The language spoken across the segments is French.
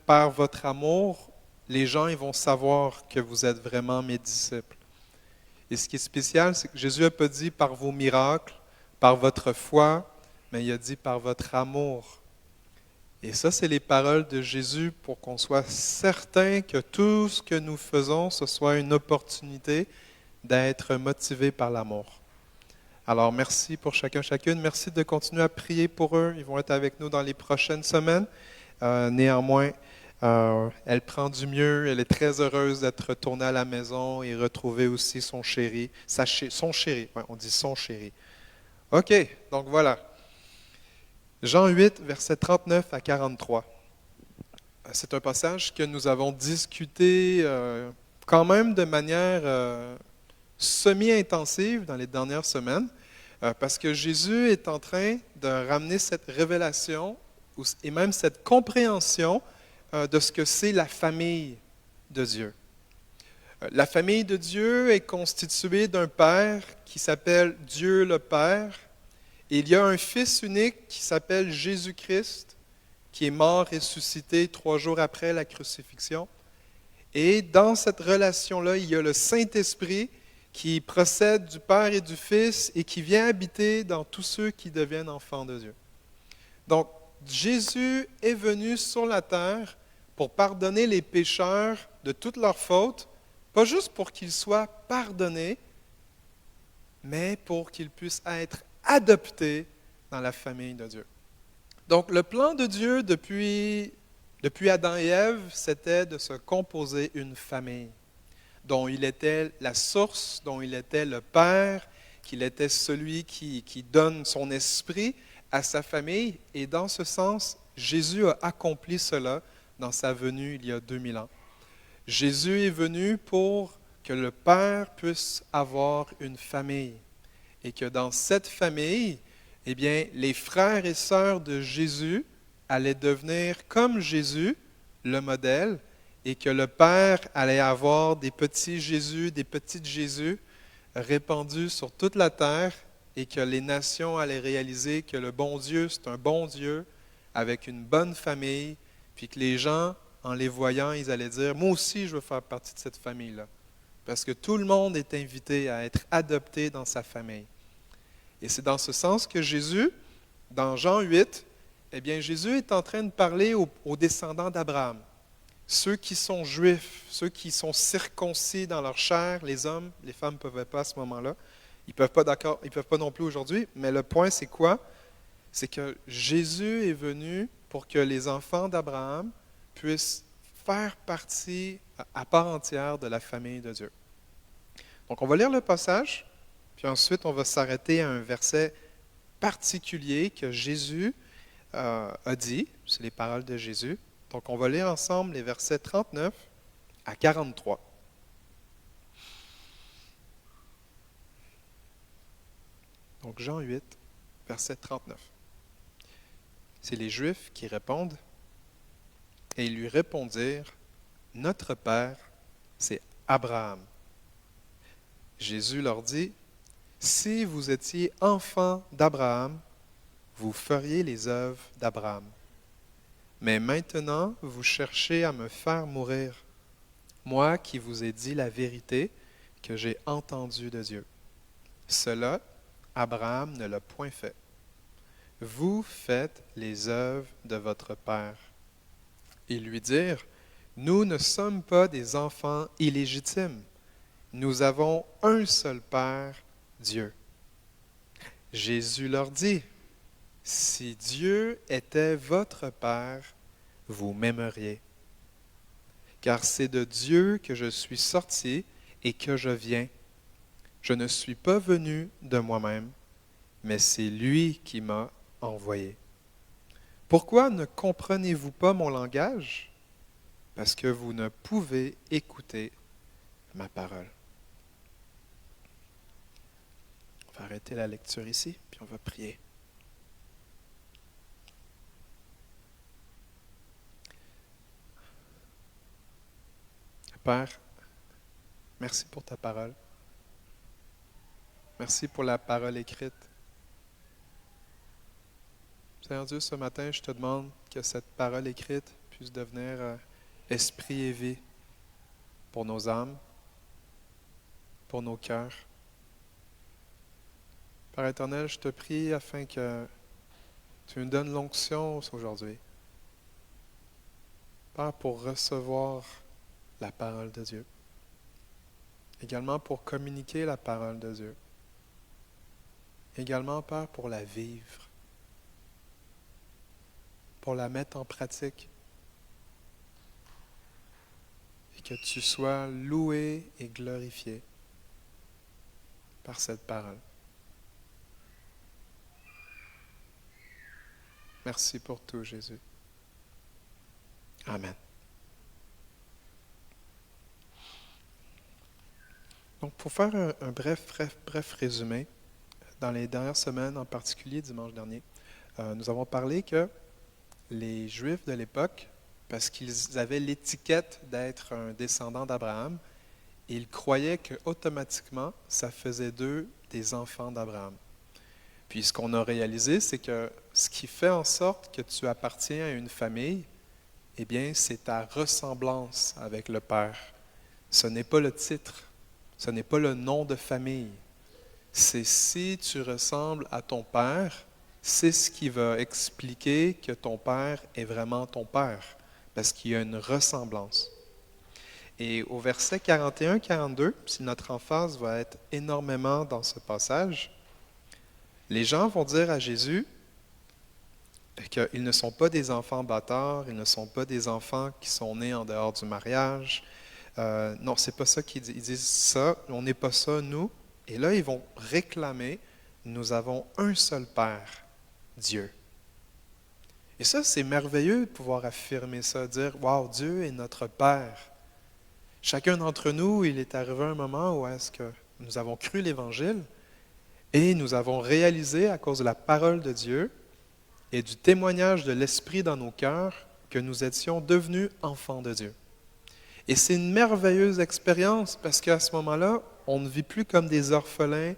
par votre amour, les gens ils vont savoir que vous êtes vraiment mes disciples. Et ce qui est spécial, c'est que Jésus n'a pas dit par vos miracles, par votre foi, mais il a dit par votre amour. Et ça, c'est les paroles de Jésus pour qu'on soit certain que tout ce que nous faisons, ce soit une opportunité d'être motivé par l'amour. Alors, merci pour chacun, chacune. Merci de continuer à prier pour eux. Ils vont être avec nous dans les prochaines semaines. Néanmoins, elle prend du mieux. Elle est très heureuse d'être retournée à la maison et retrouver aussi son chéri. Son chéri, ouais, on dit son chéri. OK, donc voilà. Jean 8, versets 39 à 43. C'est un passage que nous avons discuté quand même de manière semi-intensive dans les dernières semaines, parce que Jésus est en train de ramener cette révélation et même cette compréhension de ce que c'est la famille de Dieu. La famille de Dieu est constituée d'un Père qui s'appelle Dieu le Père, et il y a un Fils unique qui s'appelle Jésus-Christ, qui est mort et ressuscité 3 jours après la crucifixion. Et dans cette relation-là, il y a le Saint-Esprit qui procède du Père et du Fils et qui vient habiter dans tous ceux qui deviennent enfants de Dieu. Donc, Jésus est venu sur la terre pour pardonner les pécheurs de toutes leurs fautes, pas juste pour qu'ils soient pardonnés, mais pour qu'ils puissent être adoptés dans la famille de Dieu. Donc, le plan de Dieu depuis Adam et Ève, c'était de se composer une famille dont il était la source, dont il était le Père, qu'il était celui qui donne son esprit à sa famille. Et dans ce sens, Jésus a accompli cela dans sa venue il y a 2000 ans. Jésus est venu pour que le Père puisse avoir une famille et que dans cette famille, eh bien, les frères et sœurs de Jésus allaient devenir comme Jésus, le modèle, et que le Père allait avoir des petits Jésus, des petites Jésus répandus sur toute la terre et que les nations allaient réaliser que le bon Dieu, c'est un bon Dieu avec une bonne famille, puis que les gens, en les voyant, ils allaient dire, moi aussi, je veux faire partie de cette famille-là. Parce que tout le monde est invité à être adopté dans sa famille. Et c'est dans ce sens que Jésus, dans Jean 8, eh bien, Jésus est en train de parler aux descendants d'Abraham. Ceux qui sont juifs, ceux qui sont circoncis dans leur chair, les hommes, les femmes ne pouvaient pas à ce moment-là. Ils ne peuvent pas non plus aujourd'hui. Mais le point, c'est quoi? C'est que Jésus est venu pour que les enfants d'Abraham puissent faire partie à part entière de la famille de Dieu. Donc, on va lire le passage. Puis ensuite, on va s'arrêter à un verset particulier que Jésus a dit. C'est les paroles de Jésus. Donc, on va lire ensemble les versets 39 à 43. Donc, Jean 8, verset 39. C'est les Juifs qui répondent. Et ils lui répondirent, « Notre Père, c'est Abraham. » Jésus leur dit, « Si vous étiez enfants d'Abraham, vous feriez les œuvres d'Abraham. Mais maintenant, vous cherchez à me faire mourir, moi qui vous ai dit la vérité que j'ai entendue de Dieu. Cela, Abraham ne l'a point fait. Vous faites les œuvres de votre Père. » Ils lui dirent, « Nous ne sommes pas des enfants illégitimes. Nous avons un seul Père, Dieu. » Jésus leur dit, « Si Dieu était votre Père, vous m'aimeriez. Car c'est de Dieu que je suis sorti et que je viens. Je ne suis pas venu de moi-même, mais c'est lui qui m'a envoyé. Pourquoi ne comprenez-vous pas mon langage? Parce que vous ne pouvez écouter ma parole. » On va arrêter la lecture ici, puis on va prier. Père, merci pour ta parole. Merci pour la parole écrite. Seigneur Dieu, ce matin, je te demande que cette parole écrite puisse devenir esprit et vie pour nos âmes, pour nos cœurs. Père éternel, je te prie afin que tu nous donnes l'onction aujourd'hui. Père, pour recevoir la parole de Dieu. Également pour communiquer la parole de Dieu. Également, Père, pour la vivre. Pour la mettre en pratique. Et que tu sois loué et glorifié par cette parole. Merci pour tout, Jésus. Amen. Donc, pour faire un bref résumé, dans les dernières semaines, en particulier dimanche dernier, nous avons parlé que les Juifs de l'époque, parce qu'ils avaient l'étiquette d'être un descendant d'Abraham, ils croyaient qu'automatiquement, ça faisait d'eux des enfants d'Abraham. Puis ce qu'on a réalisé, c'est que ce qui fait en sorte que tu appartiens à une famille, eh bien, c'est ta ressemblance avec le Père. Ce n'est pas le titre, ce n'est pas le nom de famille. C'est si tu ressembles à ton Père, c'est ce qui va expliquer que ton Père est vraiment ton Père, parce qu'il y a une ressemblance. Et au verset 41-42, si notre emphase va être énormément dans ce passage, les gens vont dire à Jésus qu'ils ne sont pas des enfants bâtards, ils ne sont pas des enfants qui sont nés en dehors du mariage. Non, c'est pas ça qu'ils disent. Ils disent ça, on n'est pas ça, nous. Et là, ils vont réclamer, nous avons un seul Père, Dieu. Et ça, c'est merveilleux de pouvoir affirmer ça, dire, waouh, Dieu est notre Père. Chacun d'entre nous, il est arrivé un moment où est-ce que nous avons cru l'Évangile et nous avons réalisé, à cause de la parole de Dieu et du témoignage de l'Esprit dans nos cœurs, que nous étions devenus enfants de Dieu. Et c'est une merveilleuse expérience parce qu'à ce moment-là, on ne vit plus comme des orphelins,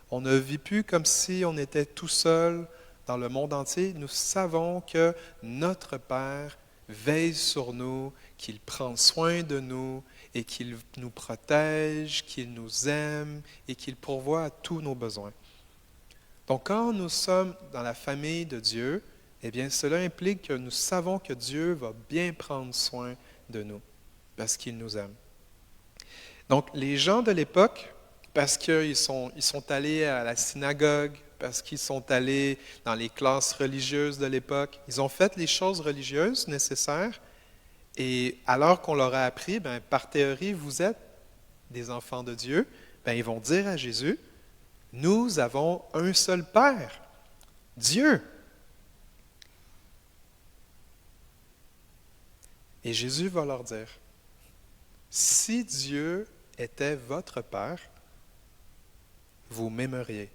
on ne vit plus comme si on était tout seul dans le monde entier. Nous savons que notre Père veille sur nous, qu'il prend soin de nous et qu'il nous protège, qu'il nous aime et qu'il pourvoit à tous nos besoins. Donc quand nous sommes dans la famille de Dieu, eh bien cela implique que nous savons que Dieu va bien prendre soin de nous parce qu'il nous aime. Donc les gens de l'époque, parce qu'ils sont allés à la synagogue, parce qu'ils sont allés dans les classes religieuses de l'époque, ils ont fait les choses religieuses nécessaires. Et alors qu'on leur a appris, par théorie, vous êtes des enfants de Dieu, ils vont dire à Jésus, nous avons un seul Père, Dieu. Et Jésus va leur dire, si Dieu était votre Père, vous m'aimeriez.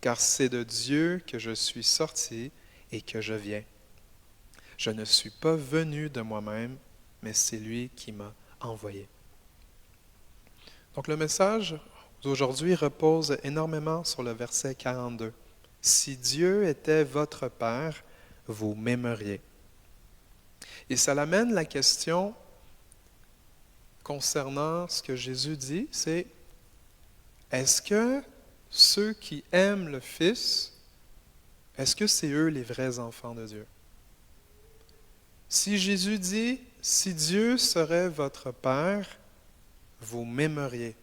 Car c'est de Dieu que je suis sorti et que je viens. Je ne suis pas venu de moi-même, mais c'est lui qui m'a envoyé. Donc le message d'aujourd'hui repose énormément sur le verset 42. Si Dieu était votre Père, vous m'aimeriez. Et ça l'amène la question concernant ce que Jésus dit, c'est est-ce que ceux qui aiment le Fils, est-ce que c'est eux les vrais enfants de Dieu? Si Jésus dit, si Dieu serait votre Père, vous m'aimeriez.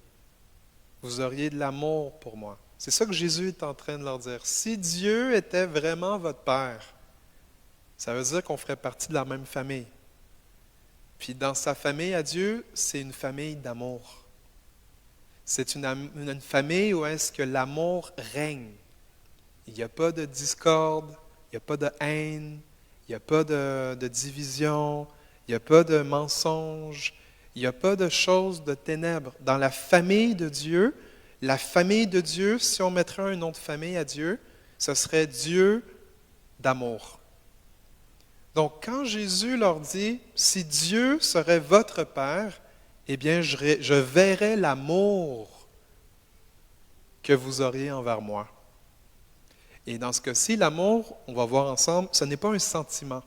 Vous auriez de l'amour pour moi. C'est ça que Jésus est en train de leur dire. Si Dieu était vraiment votre Père, ça veut dire qu'on ferait partie de la même famille. Puis dans sa famille à Dieu, c'est une famille d'amour. C'est une famille où est-ce que l'amour règne. Il n'y a pas de discorde, il n'y a pas de haine, il n'y a pas de division, il n'y a pas de mensonge, il n'y a pas de choses de ténèbres. Dans la famille de Dieu, si on mettrait un nom de famille à Dieu, ce serait Dieu d'amour. Donc quand Jésus leur dit, si Dieu serait votre Père, eh bien je verrais l'amour que vous auriez envers moi. Et dans ce cas-ci, l'amour, on va voir ensemble, ce n'est pas un sentiment.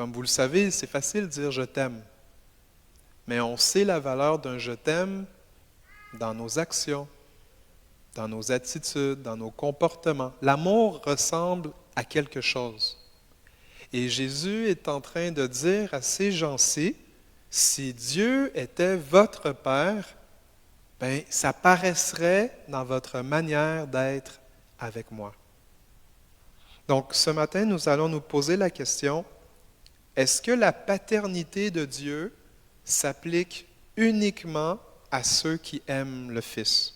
Comme vous le savez, c'est facile de dire je t'aime. Mais on sait la valeur d'un je t'aime dans nos actions, dans nos attitudes, dans nos comportements. L'amour ressemble à quelque chose. Et Jésus est en train de dire à ces gens-ci, si Dieu était votre Père, ben, ça paraîtrait dans votre manière d'être avec moi. Donc, ce matin, nous allons nous poser la question, est-ce que la paternité de Dieu s'applique uniquement à ceux qui aiment le Fils?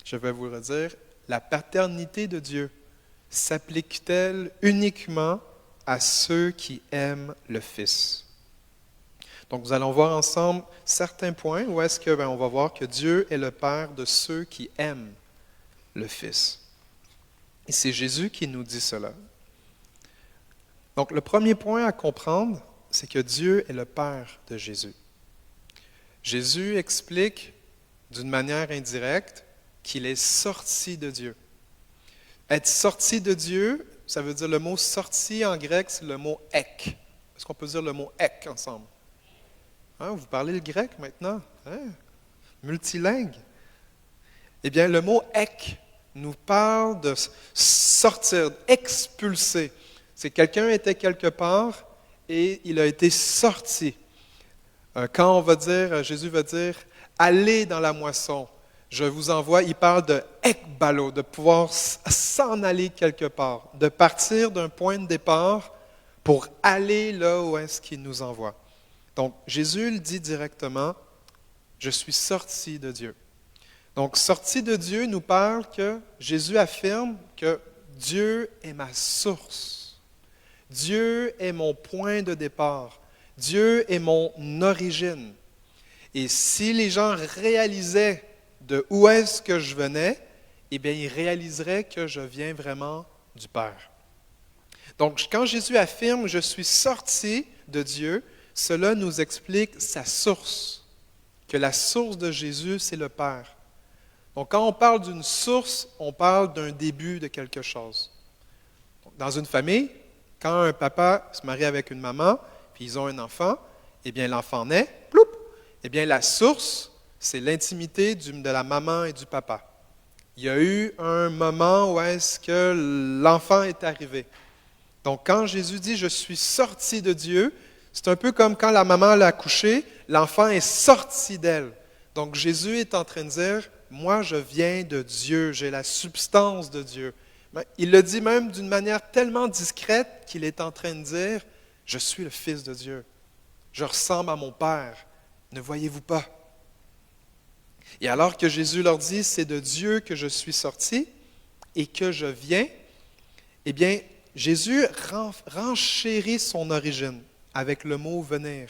Je vais vous redire, la paternité de Dieu s'applique-t-elle uniquement à ceux qui aiment le Fils? Donc, nous allons voir ensemble certains points où est-ce que, on va voir que Dieu est le Père de ceux qui aiment le Fils. Et c'est Jésus qui nous dit cela. Donc, le premier point à comprendre, c'est que Dieu est le Père de Jésus. Jésus explique d'une manière indirecte qu'il est sorti de Dieu. Être sorti de Dieu, ça veut dire le mot sorti en grec, c'est le mot ek. Est-ce qu'on peut dire le mot ek ensemble? Hein, vous parlez le grec maintenant? Hein? Multilingue. Eh bien, le mot ek nous parle de sortir, expulser. C'est quelqu'un était quelque part et il a été sorti. Quand on va dire, Jésus va dire, allez dans la moisson, je vous envoie, il parle de ekbalo, de pouvoir s'en aller quelque part, de partir d'un point de départ pour aller là où est-ce qu'il nous envoie. Donc, Jésus le dit directement, je suis sorti de Dieu. Donc, sorti de Dieu nous parle que Jésus affirme que Dieu est ma source. Dieu est mon point de départ. Dieu est mon origine. Et si les gens réalisaient de où est-ce que je venais, eh bien, ils réaliseraient que je viens vraiment du Père. Donc, quand Jésus affirme « je suis sorti de Dieu », cela nous explique sa source, que la source de Jésus, c'est le Père. Donc, quand on parle d'une source, on parle d'un début de quelque chose. Dans une famille, quand un papa se marie avec une maman, puis ils ont un enfant, eh bien, l'enfant naît, ploup! Eh bien, la source, c'est l'intimité de la maman et du papa. Il y a eu un moment où est-ce que l'enfant est arrivé. Donc, quand Jésus dit « je suis sorti de Dieu », c'est un peu comme quand la maman l'a accouché, l'enfant est sorti d'elle. Donc, Jésus est en train de dire « moi, je viens de Dieu, j'ai la substance de Dieu ». Il le dit même d'une manière tellement discrète qu'il est en train de dire « je suis le Fils de Dieu, je ressemble à mon Père, ne voyez-vous pas ?» Et alors que Jésus leur dit « c'est de Dieu que je suis sorti et que je viens », eh bien, Jésus renchérit son origine avec le mot « venir ».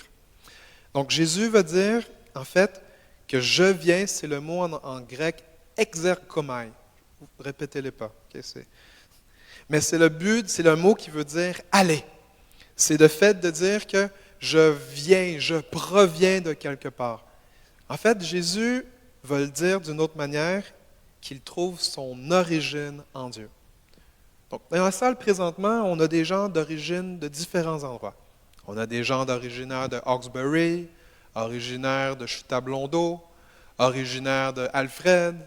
Donc, Jésus veut dire, en fait, que « je viens », c'est le mot en grec « exerkomai ». Répétez-le pas. Okay, mais c'est le mot qui veut dire « aller ». C'est le fait de dire que je viens, je proviens de quelque part. En fait, Jésus veut le dire d'une autre manière, qu'il trouve son origine en Dieu. Donc, dans la salle, présentement, on a des gens d'origine de différents endroits. On a des gens originaires de Hawkesbury, originaires de Chutablondeau, originaires de Alfred,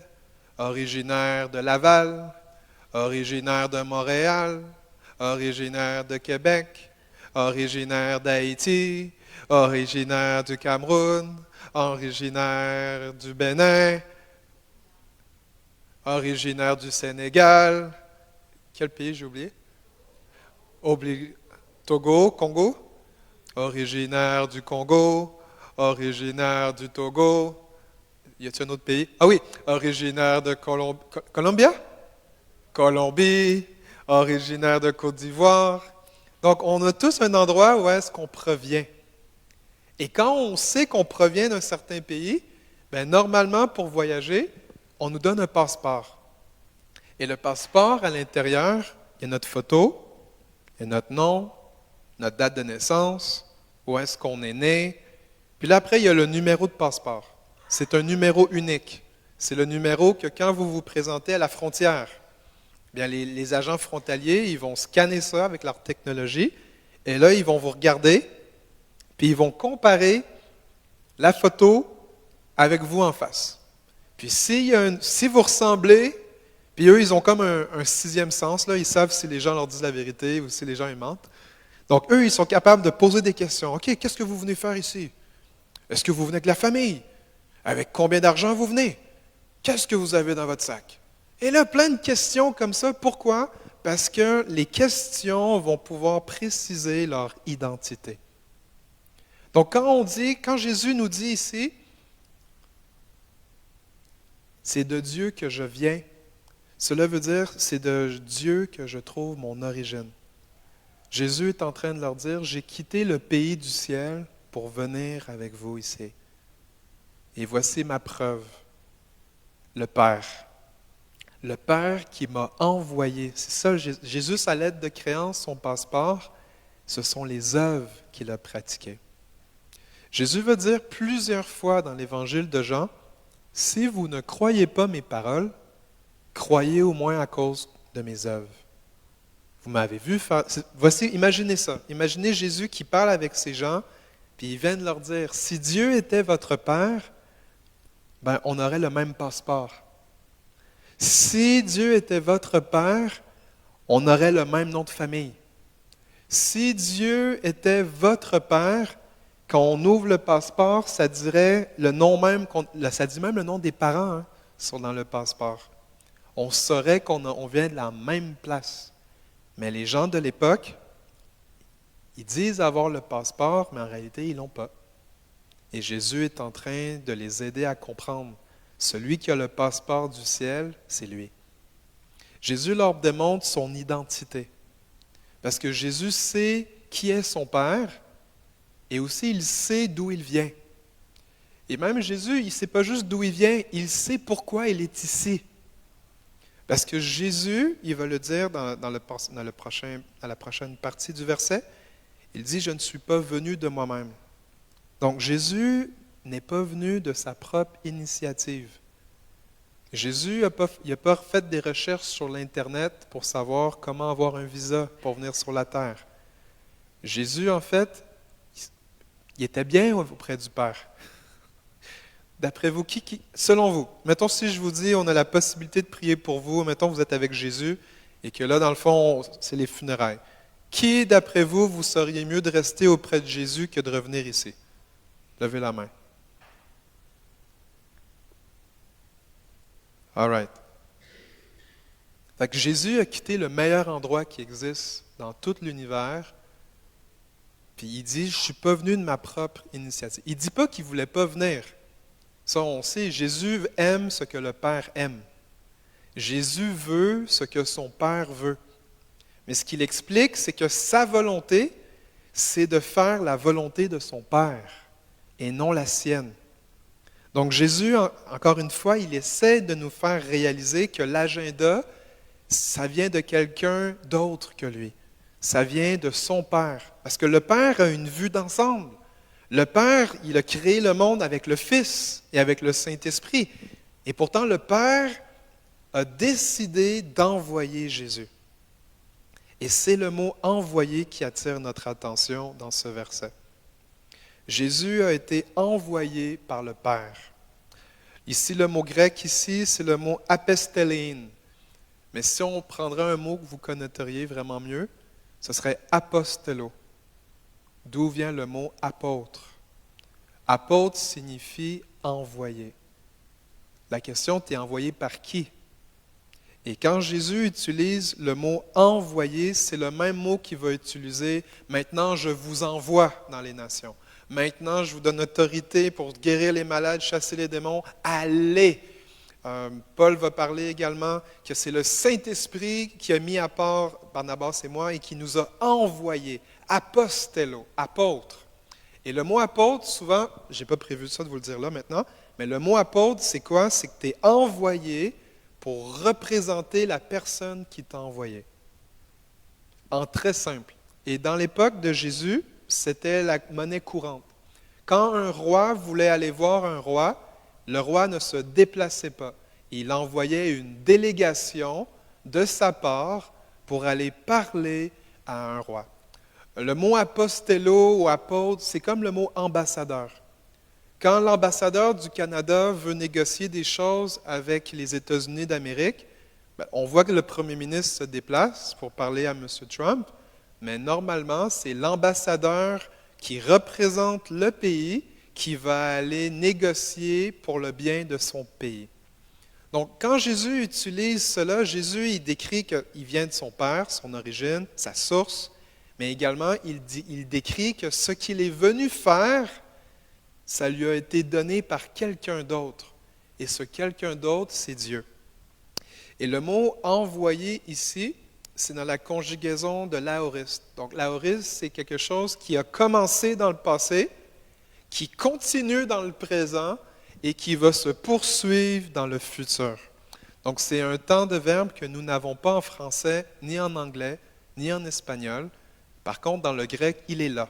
originaires de Laval, originaires de Montréal, originaires de Québec, originaires d'Haïti, originaires du Cameroun, originaires du Bénin, originaires du Sénégal. Quel pays j'ai oublié? Togo, Congo, originaire du Congo, originaire du Togo. Y a-t-il un autre pays? Ah oui, originaire de Colombie, originaire de Côte d'Ivoire. Donc, on a tous un endroit où est-ce qu'on provient. Et quand on sait qu'on provient d'un certain pays, bien, normalement, pour voyager, on nous donne un passeport. Et le passeport, à l'intérieur, il y a notre photo, il y a notre nom, notre date de naissance, où est-ce qu'on est né. Puis là, après, il y a le numéro de passeport. C'est un numéro unique. C'est le numéro que quand vous vous présentez à la frontière, bien, les agents frontaliers, ils vont scanner ça avec leur technologie, Et là, ils vont vous regarder, puis ils vont comparer la photo avec vous en face. Puis si vous ressemblez, puis eux, ils ont comme un sixième sens, là, ils savent si les gens leur disent la vérité ou si les gens ils mentent. Donc, eux, ils sont capables de poser des questions. OK, qu'est-ce que vous venez faire ici? Est-ce que vous venez avec la famille? Avec combien d'argent vous venez? Qu'est-ce que vous avez dans votre sac? Et là, plein de questions comme ça. Pourquoi? Parce que les questions vont pouvoir préciser leur identité. Donc, quand Jésus nous dit ici, c'est de Dieu que je viens, cela veut dire, c'est de Dieu que je trouve mon origine. Jésus est en train de leur dire, j'ai quitté le pays du ciel pour venir avec vous ici. Et voici ma preuve, le Père. Le Père qui m'a envoyé. C'est ça, Jésus, sa lettre de créance, son passeport, ce sont les œuvres qu'il a pratiquées. Jésus va dire plusieurs fois dans l'évangile de Jean, si vous ne croyez pas mes paroles, croyez au moins à cause de mes œuvres. Vous m'avez vu faire. Voici, imaginez ça. Imaginez Jésus qui parle avec ces gens, puis il vient de leur dire, si Dieu était votre Père, ben, on aurait le même passeport. Si Dieu était votre Père, on aurait le même nom de famille. Si Dieu était votre Père, quand on ouvre le passeport, ça dirait le nom même, ça dit même le nom des parents sont dans le passeport. On saurait qu'on vient de la même place. Mais les gens de l'époque, ils disent avoir le passeport, mais en réalité, ils ne l'ont pas. Et Jésus est en train de les aider à comprendre. Celui qui a le passeport du ciel, c'est lui. Jésus leur démontre son identité. Parce que Jésus sait qui est son Père et aussi il sait d'où il vient. Et même Jésus, il ne sait pas juste d'où il vient, il sait pourquoi il est ici. Parce que Jésus, il va le dire dans la prochaine partie du verset, il dit « Je ne suis pas venu de moi-même ». Donc Jésus n'est pas venu de sa propre initiative. Jésus n'a pas fait des recherches sur l'Internet pour savoir comment avoir un visa pour venir sur la terre. Jésus, en fait, il était bien auprès du Père. D'après vous, selon vous, mettons si je vous dis on a la possibilité de prier pour vous, mettons vous êtes avec Jésus et que là, dans le fond, c'est les funérailles. Qui, d'après vous, vous seriez mieux de rester auprès de Jésus que de revenir ici? Levez la main. All right. Fait que Jésus a quitté le meilleur endroit qui existe dans tout l'univers, puis il dit, je ne suis pas venu de ma propre initiative. Il ne dit pas qu'il ne voulait pas venir. Ça, on sait, Jésus aime ce que le Père aime. Jésus veut ce que son Père veut. Mais ce qu'il explique, c'est que sa volonté, c'est de faire la volonté de son Père et non la sienne. Donc Jésus, encore une fois, il essaie de nous faire réaliser que l'agenda, ça vient de quelqu'un d'autre que lui. Ça vient de son Père. Parce que le Père a une vue d'ensemble. Le Père, il a créé le monde avec le Fils et avec le Saint-Esprit. Et pourtant, le Père a décidé d'envoyer Jésus. Et c'est le mot « envoyer » qui attire notre attention dans ce verset. Jésus a été envoyé par le Père. Ici, le mot grec ici, c'est le mot « apostelein ». Mais si on prendrait un mot que vous connaîtriez vraiment mieux, ce serait « apostello », d'où vient le mot « apôtre ». Apôtre signifie « envoyé ». La question, tu es envoyé par qui? Et quand Jésus utilise le mot « envoyer », c'est le même mot qu'il va utiliser « maintenant je vous envoie dans les nations ». Maintenant, je vous donne autorité pour guérir les malades, chasser les démons. Allez! Paul va parler également que c'est le Saint-Esprit qui a mis à part Barnabas et moi et qui nous a envoyés. Apostello, apôtre. Et le mot apôtre, souvent, je n'ai pas prévu ça de vous le dire là maintenant, mais le mot apôtre, c'est quoi? C'est que tu es envoyé pour représenter la personne qui t'a envoyé. En très simple. Et dans l'époque de Jésus, c'était la monnaie courante. Quand un roi voulait aller voir un roi, le roi ne se déplaçait pas. Il envoyait une délégation de sa part pour aller parler à un roi. Le mot apostello ou apôtre, c'est comme le mot ambassadeur. Quand l'ambassadeur du Canada veut négocier des choses avec les États-Unis d'Amérique, on voit que le premier ministre se déplace pour parler à M. Trump, mais normalement, c'est l'ambassadeur qui représente le pays qui va aller négocier pour le bien de son pays. Donc, quand Jésus utilise cela, Jésus il décrit qu'il vient de son Père, son origine, sa source, mais également il décrit que ce qu'il est venu faire, ça lui a été donné par quelqu'un d'autre. Et ce quelqu'un d'autre, c'est Dieu. Et le mot « envoyer » ici, c'est dans la conjugaison de l'aoriste. Donc, l'aoriste, c'est quelque chose qui a commencé dans le passé, qui continue dans le présent et qui va se poursuivre dans le futur. Donc, c'est un temps de verbe que nous n'avons pas en français, ni en anglais, ni en espagnol. Par contre, dans le grec, il est là.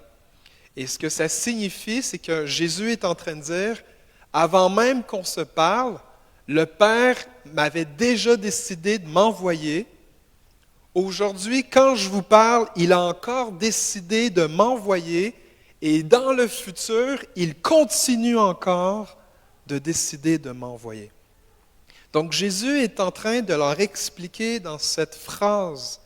Et ce que ça signifie, c'est que Jésus est en train de dire, avant même qu'on se parle, le Père m'avait déjà décidé de m'envoyer. Aujourd'hui, quand je vous parle, il a encore décidé de m'envoyer et dans le futur, il continue encore de décider de m'envoyer. Donc Jésus est en train de leur expliquer dans cette phrase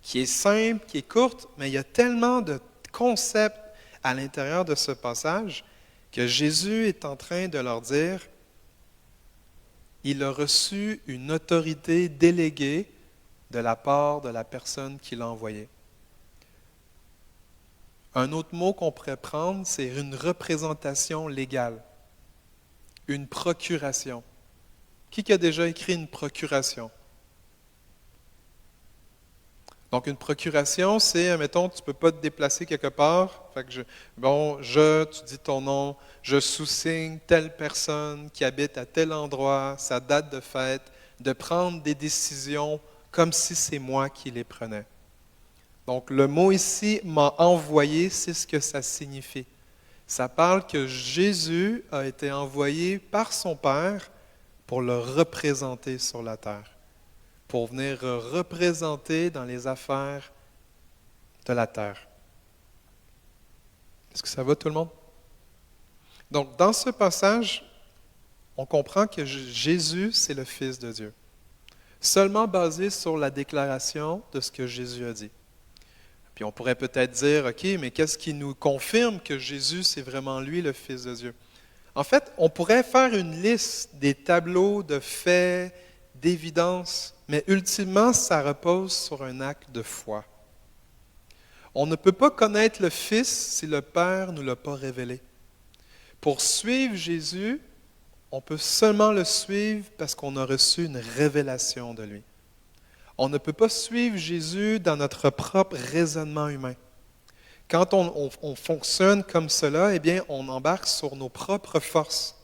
qui est simple, qui est courte, mais il y a tellement de concepts à l'intérieur de ce passage que Jésus est en train de leur dire, il a reçu une autorité déléguée de la part de la personne qui l'a envoyé. Un autre mot qu'on pourrait prendre, c'est une représentation légale, une procuration. Qui a déjà écrit une procuration? Donc, une procuration, c'est, admettons, tu ne peux pas te déplacer quelque part. Fait que tu dis ton nom, je sous-signe telle personne qui habite à tel endroit, sa date de fête, de prendre des décisions comme si c'est moi qui les prenais. Donc, le mot ici, m'a envoyé, c'est ce que ça signifie. Ça parle que Jésus a été envoyé par son Père pour le représenter sur la terre, pour venir représenter dans les affaires de la terre. Est-ce que ça va tout le monde? Donc, dans ce passage, on comprend que Jésus, c'est le Fils de Dieu, seulement basé sur la déclaration de ce que Jésus a dit. Puis on pourrait peut-être dire, OK, mais qu'est-ce qui nous confirme que Jésus, c'est vraiment lui, le Fils de Dieu? En fait, on pourrait faire une liste des tableaux de faits, d'évidence, mais ultimement, ça repose sur un acte de foi. On ne peut pas connaître le Fils si le Père ne nous l'a pas révélé. Pour suivre Jésus, on peut seulement le suivre parce qu'on a reçu une révélation de lui. On ne peut pas suivre Jésus dans notre propre raisonnement humain. Quand on fonctionne comme cela, eh bien, on embarque sur nos propres forces.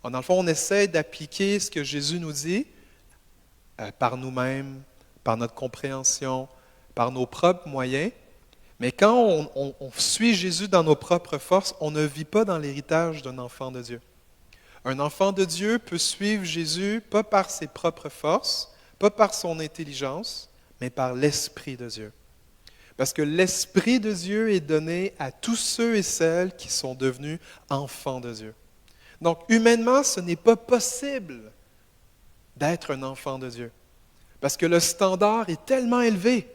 Dans le fond, on essaie d'appliquer ce que Jésus nous dit par nous-mêmes, par notre compréhension, par nos propres moyens. Mais quand on suit Jésus dans nos propres forces, on ne vit pas dans l'héritage d'un enfant de Dieu. Un enfant de Dieu peut suivre Jésus pas par ses propres forces, pas par son intelligence, mais par l'Esprit de Dieu. Parce que l'Esprit de Dieu est donné à tous ceux et celles qui sont devenus enfants de Dieu. Donc, humainement, ce n'est pas possible d'être un enfant de Dieu. Parce que le standard est tellement élevé.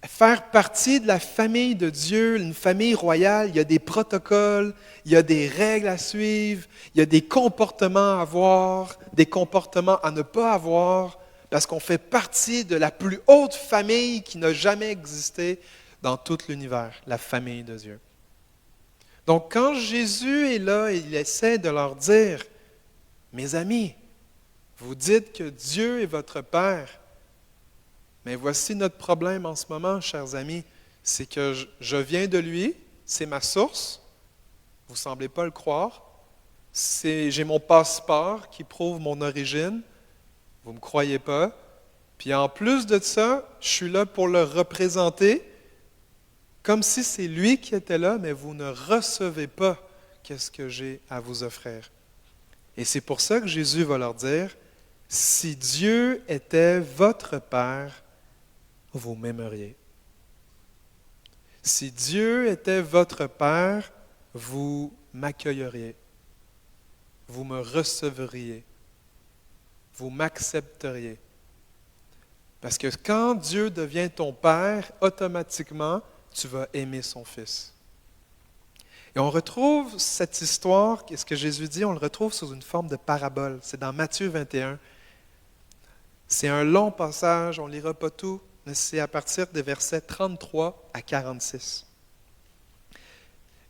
Faire partie de la famille de Dieu, une famille royale, il y a des protocoles, il y a des règles à suivre, il y a des comportements à avoir, des comportements à ne pas avoir, parce qu'on fait partie de la plus haute famille qui n'a jamais existé dans tout l'univers, la famille de Dieu. Donc, quand Jésus est là, il essaie de leur dire, « Mes amis, vous dites que Dieu est votre Père, mais voici notre problème en ce moment, chers amis, c'est que je viens de lui, c'est ma source, vous ne semblez pas le croire, j'ai mon passeport qui prouve mon origine, vous ne me croyez pas, puis en plus de ça, je suis là pour le représenter, comme si c'est lui qui était là, mais vous ne recevez pas qu'est-ce que j'ai à vous offrir. » Et c'est pour ça que Jésus va leur dire, « Si Dieu était votre Père, vous m'aimeriez. » Si Dieu était votre Père, vous m'accueilleriez, vous me recevriez, vous m'accepteriez. Parce que quand Dieu devient ton Père, automatiquement, tu vas aimer son Fils. Et on retrouve cette histoire, ce que Jésus dit, on le retrouve sous une forme de parabole. C'est dans Matthieu 21. C'est un long passage, on ne lira pas tout, mais c'est à partir des versets 33 à 46.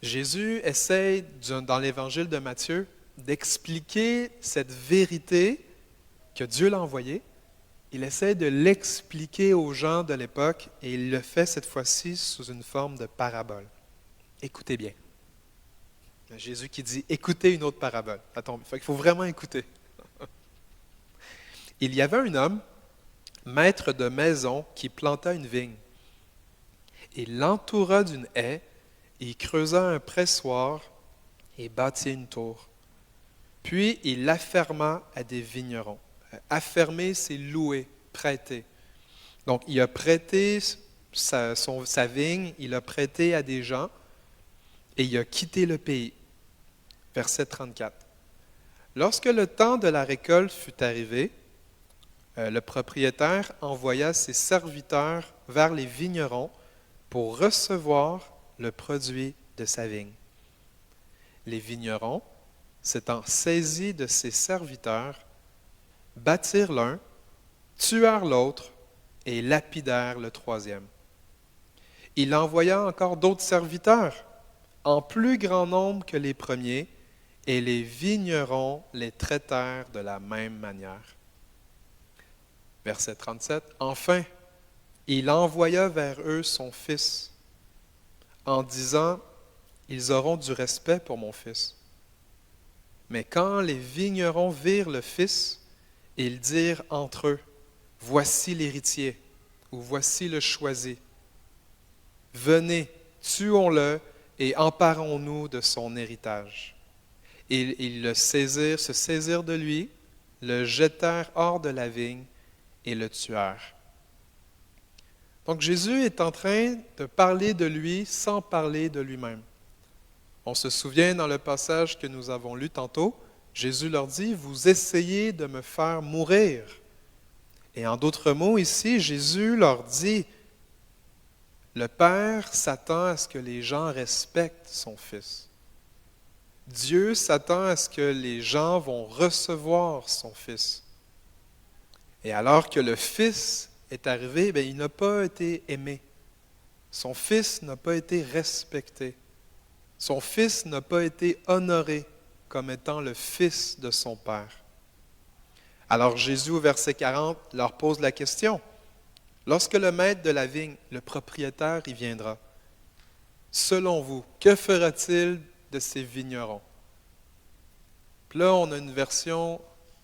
Jésus essaye, dans l'évangile de Matthieu, d'expliquer cette vérité que Dieu l'a envoyée. Il essaie de l'expliquer aux gens de l'époque et il le fait cette fois-ci sous une forme de parabole. Écoutez bien. Jésus qui dit « Écoutez une autre parabole ». Il faut vraiment écouter. Il y avait un homme, maître de maison, qui planta une vigne. Il l'entoura d'une haie, il creusa un pressoir et bâtit une tour. Puis il l'afferma à des vignerons. Affermer, c'est louer, prêter. Donc, il a prêté sa vigne, il a prêté à des gens et il a quitté le pays. Verset 34. Lorsque le temps de la récolte fut arrivé, le propriétaire envoya ses serviteurs vers les vignerons pour recevoir le produit de sa vigne. Les vignerons, s'étant saisis de ses serviteurs, battirent l'un, tuèrent l'autre et lapidèrent le troisième. Il envoya encore d'autres serviteurs, en plus grand nombre que les premiers, et les vignerons les traitèrent de la même manière. Verset 37. Enfin, il envoya vers eux son fils, en disant, « Ils auront du respect pour mon fils. » Mais quand les vignerons virent le fils, ils dirent entre eux, « Voici l'héritier, ou voici le choisi. Venez, tuons-le et emparons-nous de son héritage. » Et ils se saisirent de lui, le jetèrent hors de la vigne et le tuèrent. Donc Jésus est en train de parler de lui sans parler de lui-même. On se souvient dans le passage que nous avons lu tantôt, Jésus leur dit, « Vous essayez de me faire mourir. » Et en d'autres mots, ici, Jésus leur dit, le Père s'attend à ce que les gens respectent son Fils. Dieu s'attend à ce que les gens vont recevoir son Fils. Et alors que le Fils est arrivé, il n'a pas été aimé. Son Fils n'a pas été respecté. Son Fils n'a pas été honoré comme étant le Fils de son Père. Alors Jésus, au verset 40, leur pose la question. Lorsque le maître de la vigne, le propriétaire, y viendra, selon vous, que fera-t-il de ces vignerons? Puis là, on a une version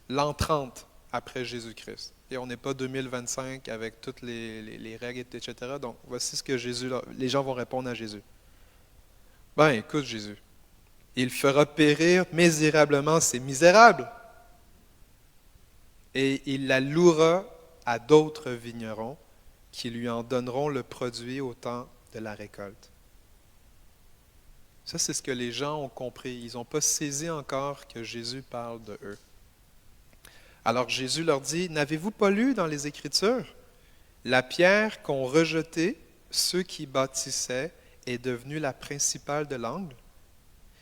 l'an 30 après Jésus-Christ. Et on n'est pas 2025 avec toutes les règles, etc. Donc, voici ce que les gens vont répondre à Jésus. Ben, écoute Jésus, il fera périr misérablement ces misérables. Et il la louera à d'autres vignerons qui lui en donneront le produit au temps de la récolte. Ça, c'est ce que les gens ont compris. Ils n'ont pas saisi encore que Jésus parle de eux. Alors Jésus leur dit, « N'avez-vous pas lu dans les Écritures? La pierre qu'ont rejetée ceux qui bâtissaient est devenue la principale de l'angle.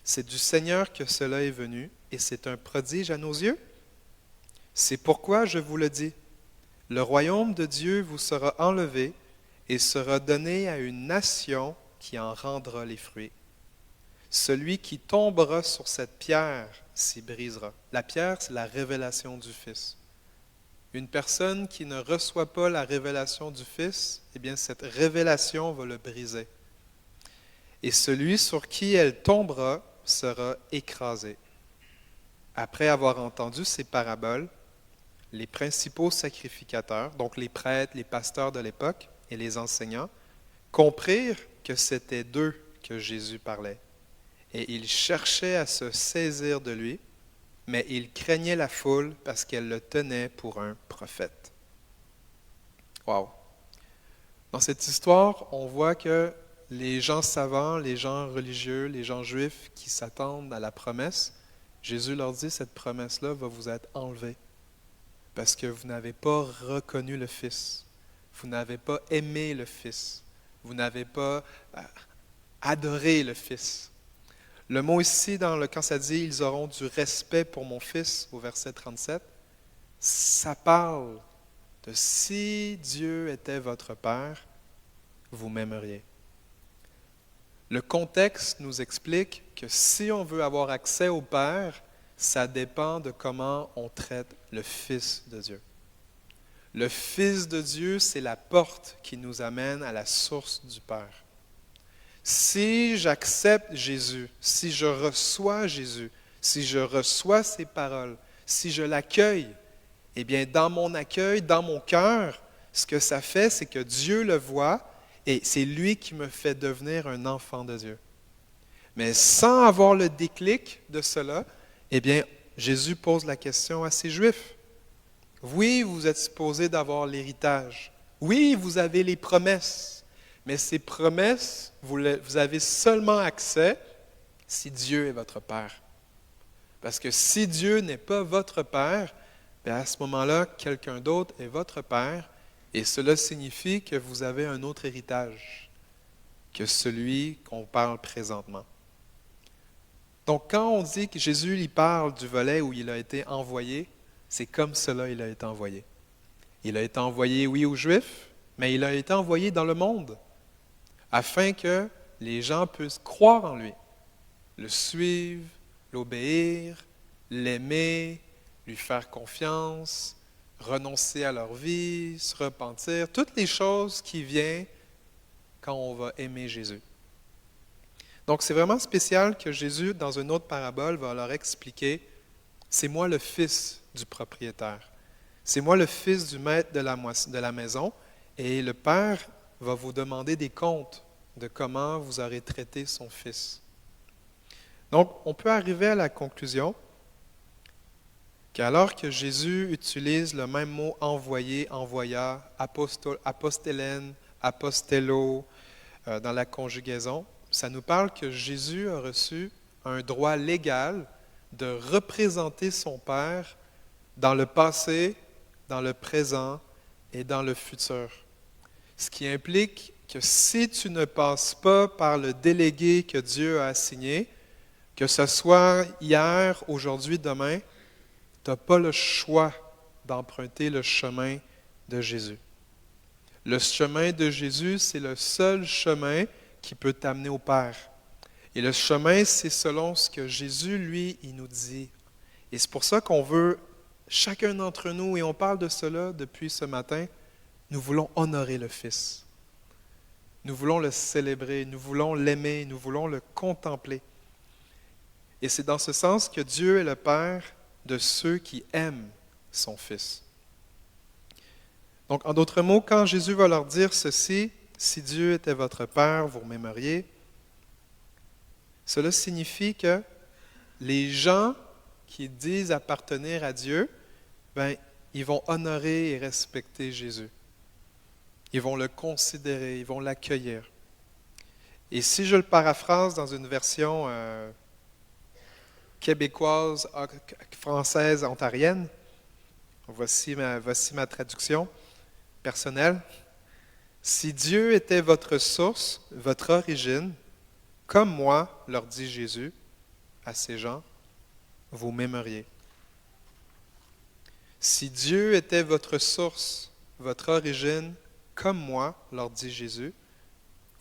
C'est du Seigneur que cela est venu, et c'est un prodige à nos yeux. C'est pourquoi je vous le dis, le royaume de Dieu vous sera enlevé et sera donné à une nation qui en rendra les fruits. Celui qui tombera sur cette pierre s'y brisera. » La pierre, c'est la révélation du Fils. Une personne qui ne reçoit pas la révélation du Fils, eh bien, cette révélation va le briser. Et celui sur qui elle tombera sera écrasé. Après avoir entendu ces paraboles, les principaux sacrificateurs, donc les prêtres, les pasteurs de l'époque et les enseignants, comprirent que c'était d'eux que Jésus parlait. Et ils cherchaient à se saisir de lui, mais ils craignaient la foule parce qu'elle le tenait pour un prophète. Wow! Dans cette histoire, on voit que les gens savants, les gens religieux, les gens juifs qui s'attendent à la promesse, Jésus leur dit, cette promesse-là va vous être enlevée parce que vous n'avez pas reconnu le Fils, vous n'avez pas aimé le Fils, vous n'avez pas adoré le Fils. Le mot ici, quand ça dit « ils auront du respect pour mon Fils » au verset 37, ça parle de si Dieu était votre Père, vous m'aimeriez. Le contexte nous explique que si on veut avoir accès au Père, ça dépend de comment on traite le Fils de Dieu. Le Fils de Dieu, c'est la porte qui nous amène à la source du Père. Si j'accepte Jésus, si je reçois Jésus, si je reçois ses paroles, si je l'accueille, eh bien, dans mon accueil, dans mon cœur, ce que ça fait, c'est que Dieu le voit et c'est lui qui me fait devenir un enfant de Dieu. Mais sans avoir le déclic de cela, eh bien, Jésus pose la question à ces Juifs. Oui, vous êtes supposés d'avoir l'héritage. Oui, vous avez les promesses. Mais ces promesses, vous avez seulement accès si Dieu est votre Père. Parce que si Dieu n'est pas votre Père, bien à ce moment-là, quelqu'un d'autre est votre Père, et cela signifie que vous avez un autre héritage que celui qu'on parle présentement. Donc, quand on dit que Jésus il parle du volet où il a été envoyé, c'est comme cela il a été envoyé. Il a été envoyé, oui, aux Juifs, mais il a été envoyé dans le monde, afin que les gens puissent croire en lui, le suivre, l'obéir, l'aimer, lui faire confiance, renoncer à leur vie, se repentir, toutes les choses qui viennent quand on va aimer Jésus. Donc c'est vraiment spécial que Jésus, dans une autre parabole, va leur expliquer, c'est moi le fils du propriétaire, c'est moi le fils du maître de la maison, et le Père va vous demander des comptes de comment vous aurez traité son fils. Donc, on peut arriver à la conclusion qu'alors que Jésus utilise le même mot envoyé, envoya, apostélène, apostello, dans la conjugaison, ça nous parle que Jésus a reçu un droit légal de représenter son Père dans le passé, dans le présent et dans le futur. Ce qui implique que si tu ne passes pas par le délégué que Dieu a assigné, que ce soit hier, aujourd'hui, demain, tu n'as pas le choix d'emprunter le chemin de Jésus. Le chemin de Jésus, c'est le seul chemin qui peut t'amener au Père. Et le chemin, c'est selon ce que Jésus, lui, il nous dit. Et c'est pour ça qu'on veut, chacun d'entre nous, et on parle de cela depuis ce matin, nous voulons honorer le Fils. Nous voulons le célébrer, nous voulons l'aimer, nous voulons le contempler. Et c'est dans ce sens que Dieu est le Père de ceux qui aiment son Fils. Donc, en d'autres mots, quand Jésus va leur dire ceci, « Si Dieu était votre Père, vous m'aimeriez », cela signifie que les gens qui disent appartenir à Dieu, ben, ils vont honorer et respecter Jésus. Ils vont le considérer, ils vont l'accueillir. Et si je le paraphrase dans une version québécoise, française, ontarienne, voici ma traduction personnelle. Si Dieu était votre source, votre origine, comme moi, leur dit Jésus à ces gens, vous m'aimeriez. Si Dieu était votre source, votre origine, comme moi, leur dit Jésus,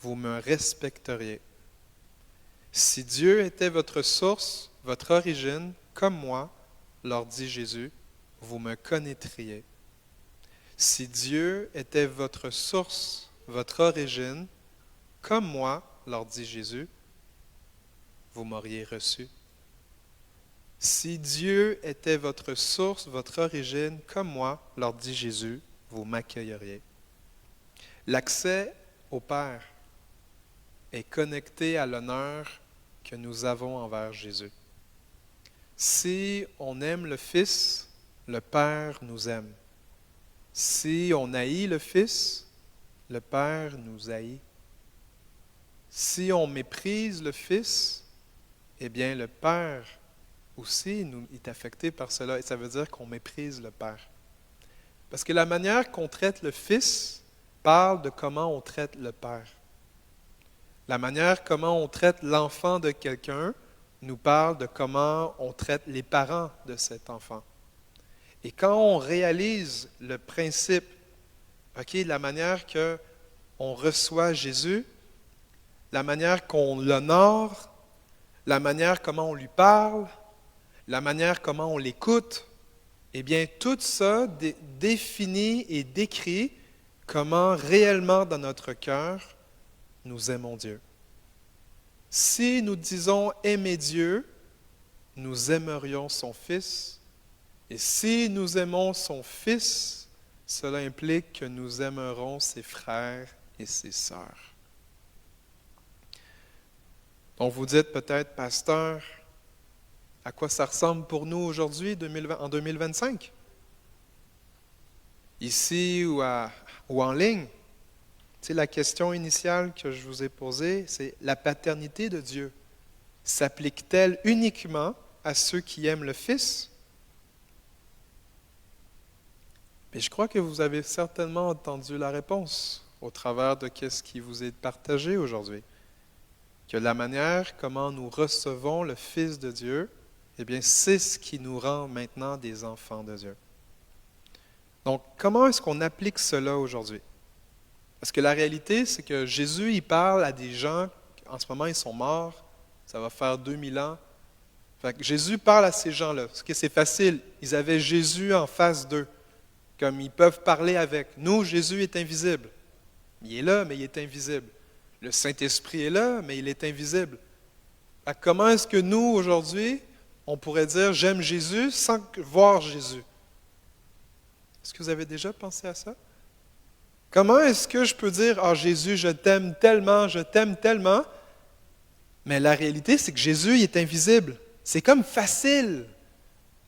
vous me respecteriez. Si Dieu était votre source, votre origine, comme moi, leur dit Jésus, vous me connaîtriez. Si Dieu était votre source, votre origine, comme moi, leur dit Jésus, vous m'auriez reçu. Si Dieu était votre source, votre origine, comme moi, leur dit Jésus, vous m'accueilleriez. L'accès au Père est connecté à l'honneur que nous avons envers Jésus. Si on aime le Fils, le Père nous aime. Si on haït le Fils, le Père nous haït. Si on méprise le Fils, eh bien le Père aussi est affecté par cela. Et ça veut dire qu'on méprise le Père. Parce que la manière qu'on traite le Fils parle de comment on traite le Père. La manière comment on traite l'enfant de quelqu'un nous parle de comment on traite les parents de cet enfant. Et quand on réalise le principe, la manière qu'on reçoit Jésus, la manière qu'on l'honore, la manière comment on lui parle, la manière comment on l'écoute, eh bien, tout ça définit et décrit comment réellement dans notre cœur nous aimons Dieu. Si nous disons aimer Dieu, nous aimerions son Fils. Et si nous aimons son Fils, cela implique que nous aimerons ses frères et ses sœurs. Donc vous dites peut-être, pasteur, à quoi ça ressemble pour nous aujourd'hui, en 2025? Ici ou en ligne? Tu sais, la question initiale que je vous ai posée, c'est la paternité de Dieu s'applique-t-elle uniquement à ceux qui aiment le Fils? Mais je crois que vous avez certainement entendu la réponse au travers de ce qui vous est partagé aujourd'hui. Que la manière comment nous recevons le Fils de Dieu, eh bien, c'est ce qui nous rend maintenant des enfants de Dieu. Donc, comment est-ce qu'on applique cela aujourd'hui? Parce que la réalité, c'est que Jésus, il parle à des gens, en ce moment, ils sont morts, ça va faire 2000 ans. Fait que Jésus parle à ces gens-là. Parce que c'est facile, ils avaient Jésus en face d'eux, comme ils peuvent parler avec. Nous, Jésus est invisible. Il est là, mais il est invisible. Le Saint-Esprit est là, mais il est invisible. Fait que comment est-ce que nous, aujourd'hui, on pourrait dire « j'aime Jésus » sans voir Jésus? Est-ce que vous avez déjà pensé à ça? Comment est-ce que je peux dire « Ah, Jésus, je t'aime tellement, mais la réalité, c'est que Jésus, il est invisible. C'est comme facile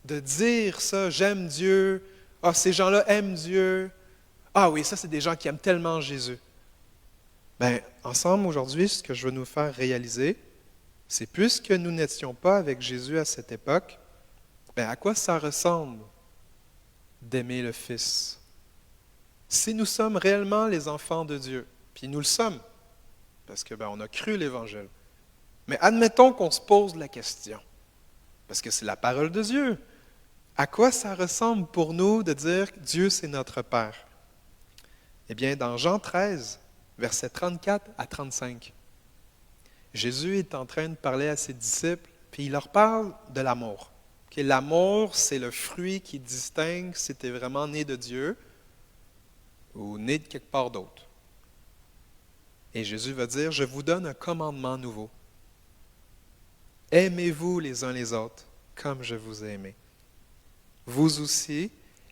de dire ça, « J'aime Dieu »,« Ah, ces gens-là aiment Dieu »,« Ah oui, ça, c'est des gens qui aiment tellement Jésus. » Bien, ensemble, aujourd'hui, ce que je veux nous faire réaliser, c'est puisque nous n'étions pas avec Jésus à cette époque, bien, à quoi ça ressemble d'aimer le Fils? Si nous sommes réellement les enfants de Dieu, puis nous le sommes, parce que on a cru l'Évangile, mais admettons qu'on se pose la question, parce que c'est la parole de Dieu, à quoi ça ressemble pour nous de dire que Dieu c'est notre Père? Eh bien, dans Jean 13, versets 34 à 35, Jésus est en train de parler à ses disciples, puis il leur parle de l'amour. L'amour, c'est le fruit qui distingue si tu es vraiment né de Dieu ou né de quelque part d'autre. Et Jésus va dire, je vous donne un commandement nouveau. Aimez-vous les uns les autres comme je vous ai aimé. Vous aussi,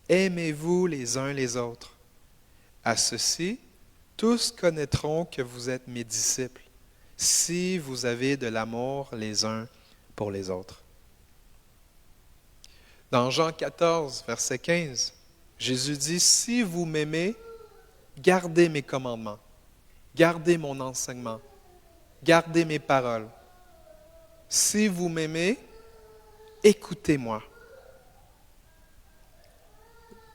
aimez-vous les uns les autres. À ceci, tous connaîtront que vous êtes mes disciples, si vous avez de l'amour les uns pour les autres. Dans Jean 14, verset 15, Jésus dit, si vous m'aimez, gardez mes commandements, gardez mon enseignement, gardez mes paroles. Si vous m'aimez, écoutez-moi.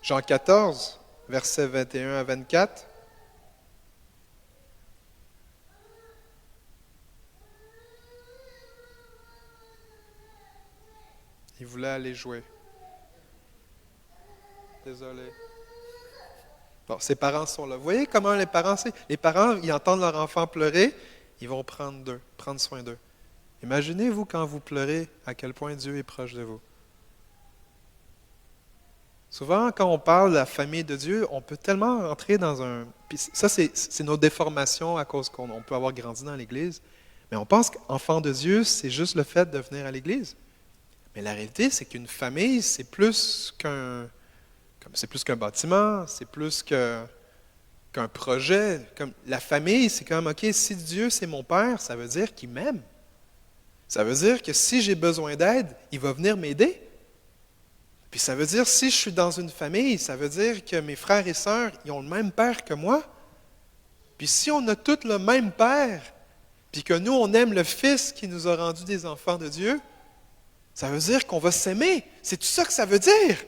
Jean 14, versets 21 à 24. Il voulait aller jouer. Désolé. Bon, ses parents sont là. Vous voyez comment les parents, ils entendent leur enfant pleurer, ils vont prendre soin d'eux. Imaginez-vous quand vous pleurez, à quel point Dieu est proche de vous. Souvent, quand on parle de la famille de Dieu, on peut tellement rentrer dans un... Puis ça, c'est nos déformations à cause qu'on peut avoir grandi dans l'Église. Mais on pense qu'enfant de Dieu, c'est juste le fait de venir à l'Église. Mais la réalité, c'est qu'une famille, c'est plus qu'un bâtiment, c'est plus qu'un projet. La famille, c'est comme, OK, si Dieu, c'est mon Père, ça veut dire qu'il m'aime. Ça veut dire que si j'ai besoin d'aide, il va venir m'aider. Puis ça veut dire, si je suis dans une famille, ça veut dire que mes frères et sœurs, ils ont le même Père que moi. Puis si on a tous le même Père, puis que nous, on aime le Fils qui nous a rendus des enfants de Dieu, ça veut dire qu'on va s'aimer. C'est tout ça que ça veut dire.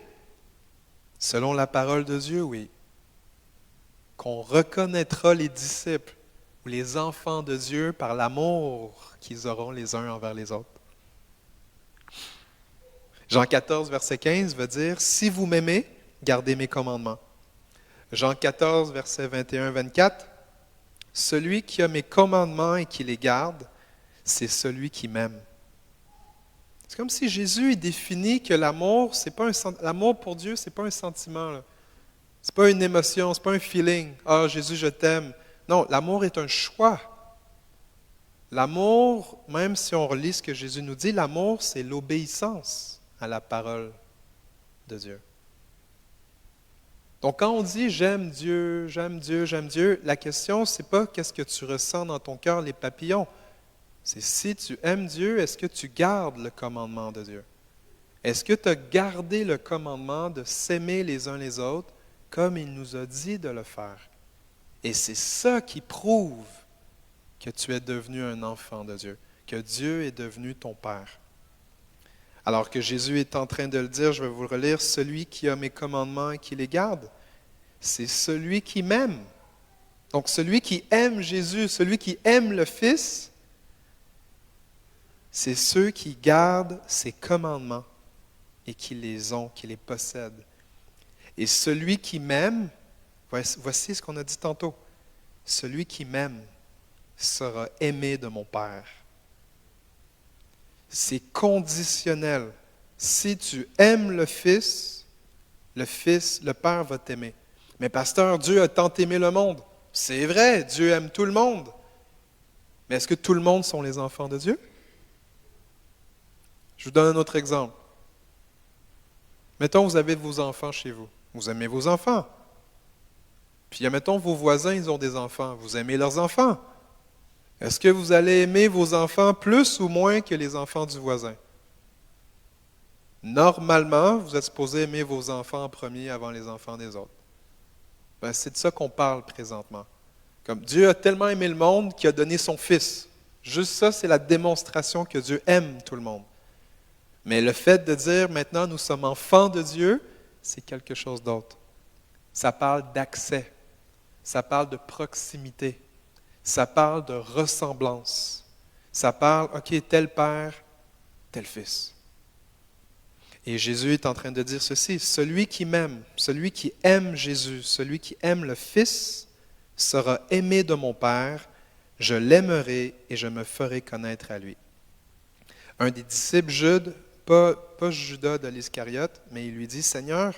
Selon la parole de Dieu, oui. Qu'on reconnaîtra les disciples ou les enfants de Dieu par l'amour qu'ils auront les uns envers les autres. Jean 14, verset 15 veut dire « Si vous m'aimez, gardez mes commandements. » Jean 14, verset 21-24 « Celui qui a mes commandements et qui les garde, c'est celui qui m'aime. » C'est comme si Jésus définit que l'amour, l'amour pour Dieu, ce n'est pas un sentiment. Ce n'est pas une émotion, ce n'est pas un feeling. « Ah, Jésus, je t'aime. » Non, l'amour est un choix. L'amour, même si on relit ce que Jésus nous dit, l'amour, c'est l'obéissance à la parole de Dieu. Donc, quand on dit « j'aime Dieu, j'aime Dieu, j'aime Dieu », la question, ce n'est pas qu'est-ce que tu ressens dans ton cœur, les papillons. C'est si tu aimes Dieu, est-ce que tu gardes le commandement de Dieu? Est-ce que tu as gardé le commandement de s'aimer les uns les autres comme il nous a dit de le faire? Et c'est ça qui prouve que tu es devenu un enfant de Dieu, que Dieu est devenu ton Père. Alors que Jésus est en train de le dire, je vais vous le relire, « Celui qui a mes commandements et qui les garde, c'est celui qui m'aime. » Donc celui qui aime Jésus, celui qui aime le Fils, c'est ceux qui gardent ses commandements et qui les ont, qui les possèdent. Et celui qui m'aime, voici ce qu'on a dit tantôt, celui qui m'aime sera aimé de mon Père. C'est conditionnel. Si tu aimes le Fils, le Père va t'aimer. Mais pasteur, Dieu a tant aimé le monde. C'est vrai, Dieu aime tout le monde. Mais est-ce que tout le monde sont les enfants de Dieu? Je vous donne un autre exemple. Mettons, vous avez vos enfants chez vous. Vous aimez vos enfants. Puis, admettons, vos voisins, ils ont des enfants. Vous aimez leurs enfants. Est-ce que vous allez aimer vos enfants plus ou moins que les enfants du voisin? Normalement, vous êtes supposé aimer vos enfants en premier avant les enfants des autres. Ben, c'est de ça qu'on parle présentement. Comme Dieu a tellement aimé le monde qu'il a donné son Fils. Juste ça, c'est la démonstration que Dieu aime tout le monde. Mais le fait de dire maintenant nous sommes enfants de Dieu, c'est quelque chose d'autre. Ça parle d'accès. Ça parle de proximité. Ça parle de ressemblance. Ça parle, OK, tel père, tel fils. Et Jésus est en train de dire ceci, celui qui m'aime, celui qui aime Jésus, celui qui aime le Fils, sera aimé de mon Père, je l'aimerai et je me ferai connaître à lui. Un des disciples, Jude, pas Judas de l'Iscariote, mais il lui dit, Seigneur,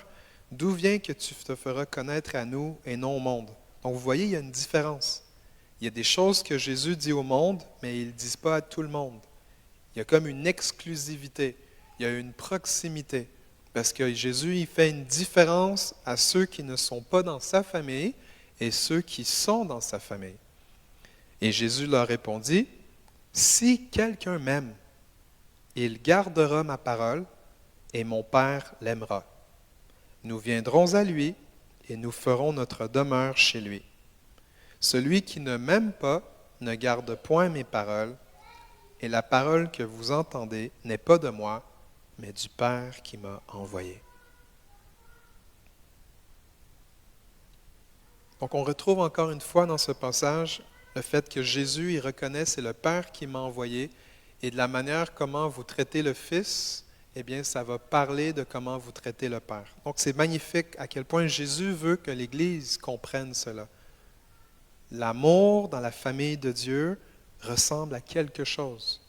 d'où vient que tu te feras connaître à nous et non au monde? Donc vous voyez, il y a une différence. Il y a des choses que Jésus dit au monde, mais il ne dit pas à tout le monde. Il y a comme une exclusivité, il y a une proximité. Parce que Jésus, il fait une différence à ceux qui ne sont pas dans sa famille et ceux qui sont dans sa famille. Et Jésus leur répondit, si quelqu'un m'aime, il gardera ma parole et mon Père l'aimera. Nous viendrons à lui et nous ferons notre demeure chez lui. Celui qui ne m'aime pas ne garde point mes paroles, et la parole que vous entendez n'est pas de moi, mais du Père qui m'a envoyé. Donc on retrouve encore une fois dans ce passage le fait que Jésus, il reconnaît c'est le Père qui m'a envoyé, et de la manière comment vous traitez le Fils, eh bien ça va parler de comment vous traitez le Père. Donc c'est magnifique à quel point Jésus veut que l'Église comprenne cela. L'amour dans la famille de Dieu ressemble à quelque chose.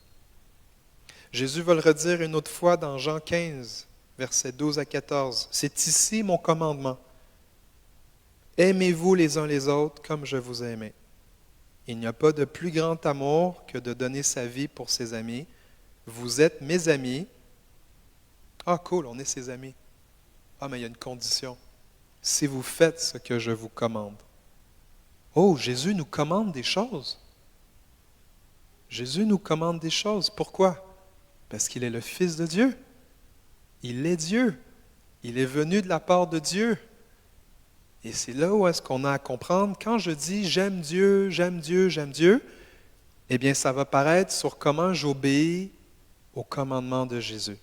Jésus va le redire une autre fois dans Jean 15, versets 12 à 14. « C'est ici mon commandement. Aimez-vous les uns les autres comme je vous ai aimé. Il n'y a pas de plus grand amour que de donner sa vie pour ses amis. Vous êtes mes amis. » Ah, cool, on est ses amis. Ah, mais il y a une condition. Si vous faites ce que je vous commande. Oh, Jésus nous commande des choses. Jésus nous commande des choses. Pourquoi? Parce qu'il est le Fils de Dieu. Il est Dieu. Il est venu de la part de Dieu. Et c'est là où est-ce qu'on a à comprendre. Quand je dis « j'aime Dieu, j'aime Dieu, j'aime Dieu », eh bien, ça va paraître sur comment j'obéis au commandement de Jésus.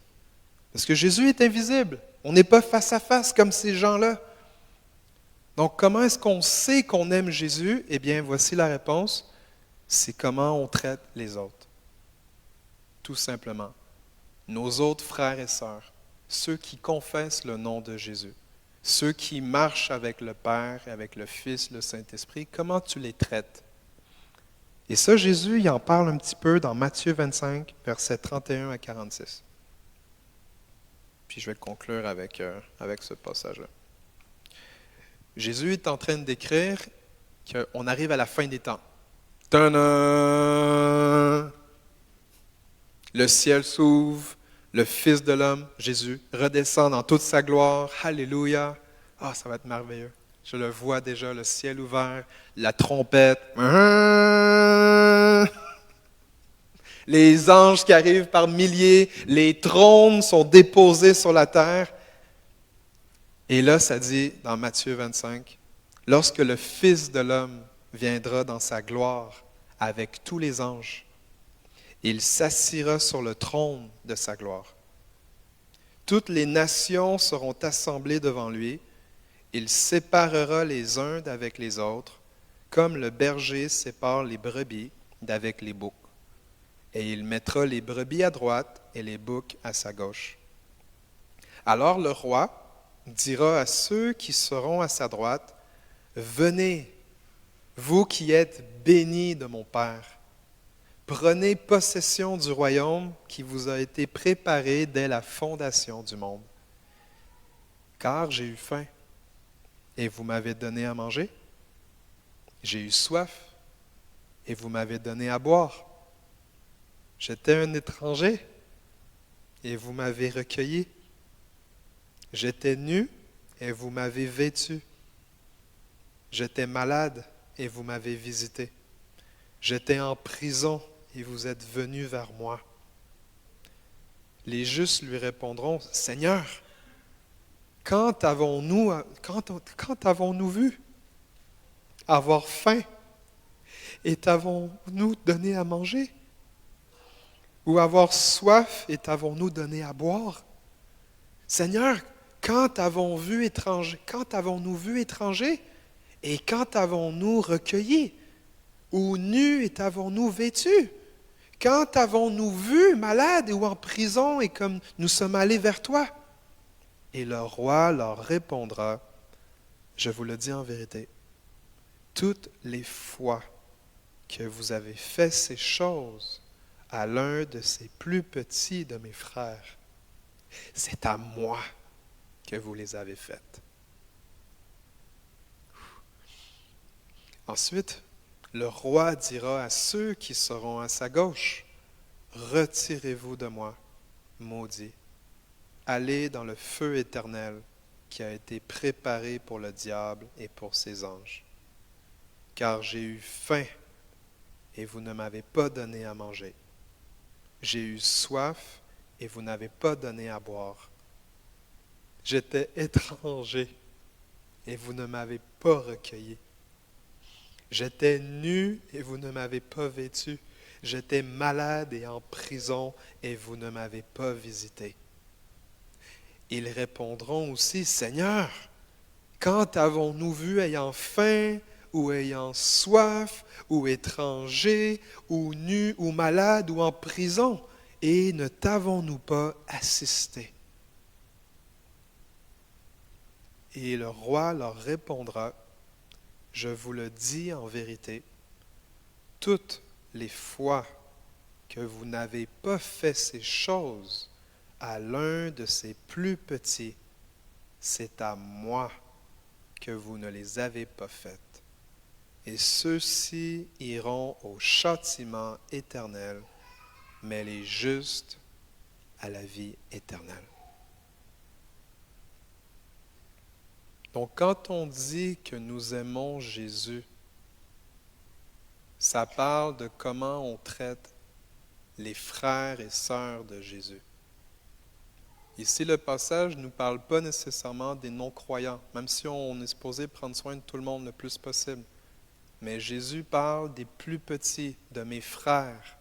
Parce que Jésus est invisible. On n'est pas face à face comme ces gens-là. Donc, comment est-ce qu'on sait qu'on aime Jésus? Eh bien, voici la réponse. C'est comment on traite les autres. Tout simplement. Nos autres frères et sœurs, ceux qui confessent le nom de Jésus, ceux qui marchent avec le Père, avec le Fils, le Saint-Esprit, comment tu les traites? Et ça, Jésus, il en parle un petit peu dans Matthieu 25, versets 31 à 46. Puis je vais conclure avec ce passage-là. Jésus est en train de décrire qu'on arrive à la fin des temps. Tadam! Le ciel s'ouvre, le Fils de l'homme, Jésus, redescend dans toute sa gloire. Alléluia! Ah, ça va être merveilleux. Je le vois déjà, le ciel ouvert, la trompette. Les anges qui arrivent par milliers, les trônes sont déposés sur la terre. Et là, ça dit dans Matthieu 25, lorsque le Fils de l'homme viendra dans sa gloire avec tous les anges, il s'assiera sur le trône de sa gloire. Toutes les nations seront assemblées devant lui. Il séparera les uns d'avec les autres, comme le berger sépare les brebis d'avec les boucs. Et il mettra les brebis à droite et les boucs à sa gauche. Alors le roi dira à ceux qui seront à sa droite, « Venez, vous qui êtes bénis de mon Père, prenez possession du royaume qui vous a été préparé dès la fondation du monde. Car j'ai eu faim, et vous m'avez donné à manger. J'ai eu soif, et vous m'avez donné à boire. J'étais un étranger, et vous m'avez recueilli. J'étais nu, et vous m'avez vêtu. J'étais malade, et vous m'avez visité. J'étais en prison, et vous êtes venus vers moi. » Les justes lui répondront, « Seigneur, quand avons-nous vu avoir faim et t'avons-nous donné à manger? Ou avoir soif et t'avons-nous donné à boire? Seigneur, quand avons-nous vu étranger et quand avons-nous recueilli? Ou nus et t'avons-nous vêtus? Quand avons-nous vu malade ou en prison et comme nous sommes allés vers toi? » Et le roi leur répondra, « Je vous le dis en vérité, toutes les fois que vous avez fait ces choses à l'un de ces plus petits de mes frères, c'est à moi que vous les avez faites. » Ensuite, le roi dira à ceux qui seront à sa gauche, « Retirez-vous de moi, maudits, allez dans le feu éternel qui a été préparé pour le diable et pour ses anges. Car j'ai eu faim et vous ne m'avez pas donné à manger. J'ai eu soif et vous n'avez pas donné à boire. J'étais étranger et vous ne m'avez pas recueilli. J'étais nu et vous ne m'avez pas vêtu. J'étais malade et en prison et vous ne m'avez pas visité. » Ils répondront aussi, « Seigneur, quand avons-nous vu ayant faim ou ayant soif ou étranger ou nu ou malade ou en prison et ne t'avons-nous pas assisté? » Et le roi leur répondra, « Je vous le dis en vérité, toutes les fois que vous n'avez pas fait ces choses à l'un de ces plus petits, c'est à moi que vous ne les avez pas faites. Et ceux-ci iront au châtiment éternel, mais les justes à la vie éternelle. » Donc, quand on dit que nous aimons Jésus, ça parle de comment on traite les frères et sœurs de Jésus. Ici, le passage ne nous parle pas nécessairement des non-croyants, même si on est supposé prendre soin de tout le monde le plus possible. mais Jésus parle des plus petits, de mes frères,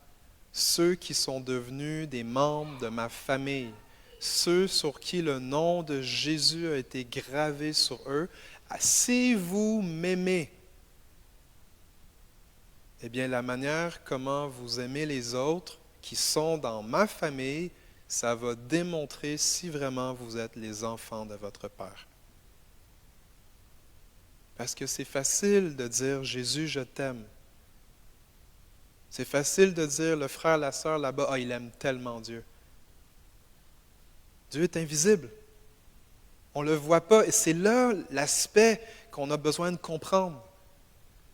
ceux qui sont devenus des membres de ma famille, ceux sur qui le nom de Jésus a été gravé sur eux. Si vous m'aimez, eh bien la manière comment vous aimez les autres qui sont dans ma famille, ça va démontrer si vraiment vous êtes les enfants de votre Père. Parce que c'est facile de dire « Jésus, je t'aime ». C'est facile de dire le frère, la sœur là-bas, « Ah, il aime tellement Dieu ». Dieu est invisible. On ne le voit pas. Et c'est là l'aspect qu'on a besoin de comprendre.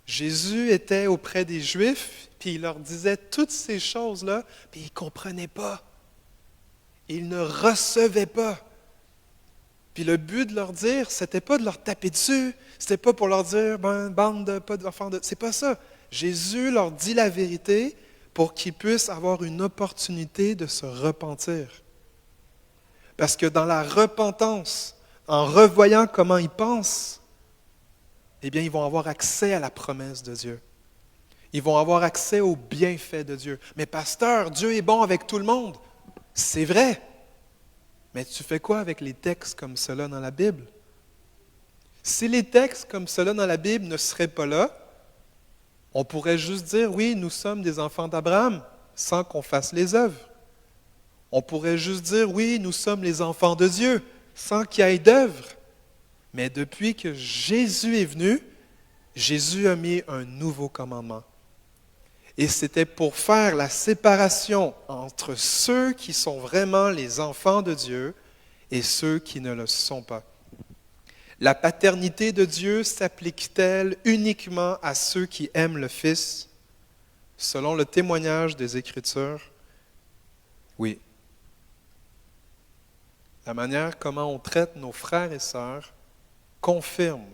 Jésus était auprès des Juifs, puis il leur disait toutes ces choses-là, puis ils ne comprenaient pas. Ils ne recevaient pas. Puis le but de leur dire, c'était pas de leur taper dessus, c'était pas pour leur dire, bande de pas d'enfants de... C'est pas ça. Jésus leur dit la vérité pour qu'ils puissent avoir une opportunité de se repentir. Parce que dans la repentance, en revoyant comment ils pensent, eh bien, ils vont avoir accès à la promesse de Dieu. Ils vont avoir accès aux bienfaits de Dieu. Mais pasteur, Dieu est bon avec tout le monde. C'est vrai. Mais tu fais quoi avec les textes comme cela dans la Bible? Si les textes comme cela dans la Bible ne seraient pas là, on pourrait juste dire, oui, nous sommes des enfants d'Abraham, sans qu'on fasse les œuvres. On pourrait juste dire, oui, nous sommes les enfants de Dieu, sans qu'il y ait d'œuvres. Mais depuis que Jésus est venu, Jésus a mis un nouveau commandement. Et c'était pour faire la séparation entre ceux qui sont vraiment les enfants de Dieu et ceux qui ne le sont pas. La paternité de Dieu s'applique-t-elle uniquement à ceux qui aiment le Fils? Selon le témoignage des Écritures, oui. La manière comment on traite nos frères et sœurs confirme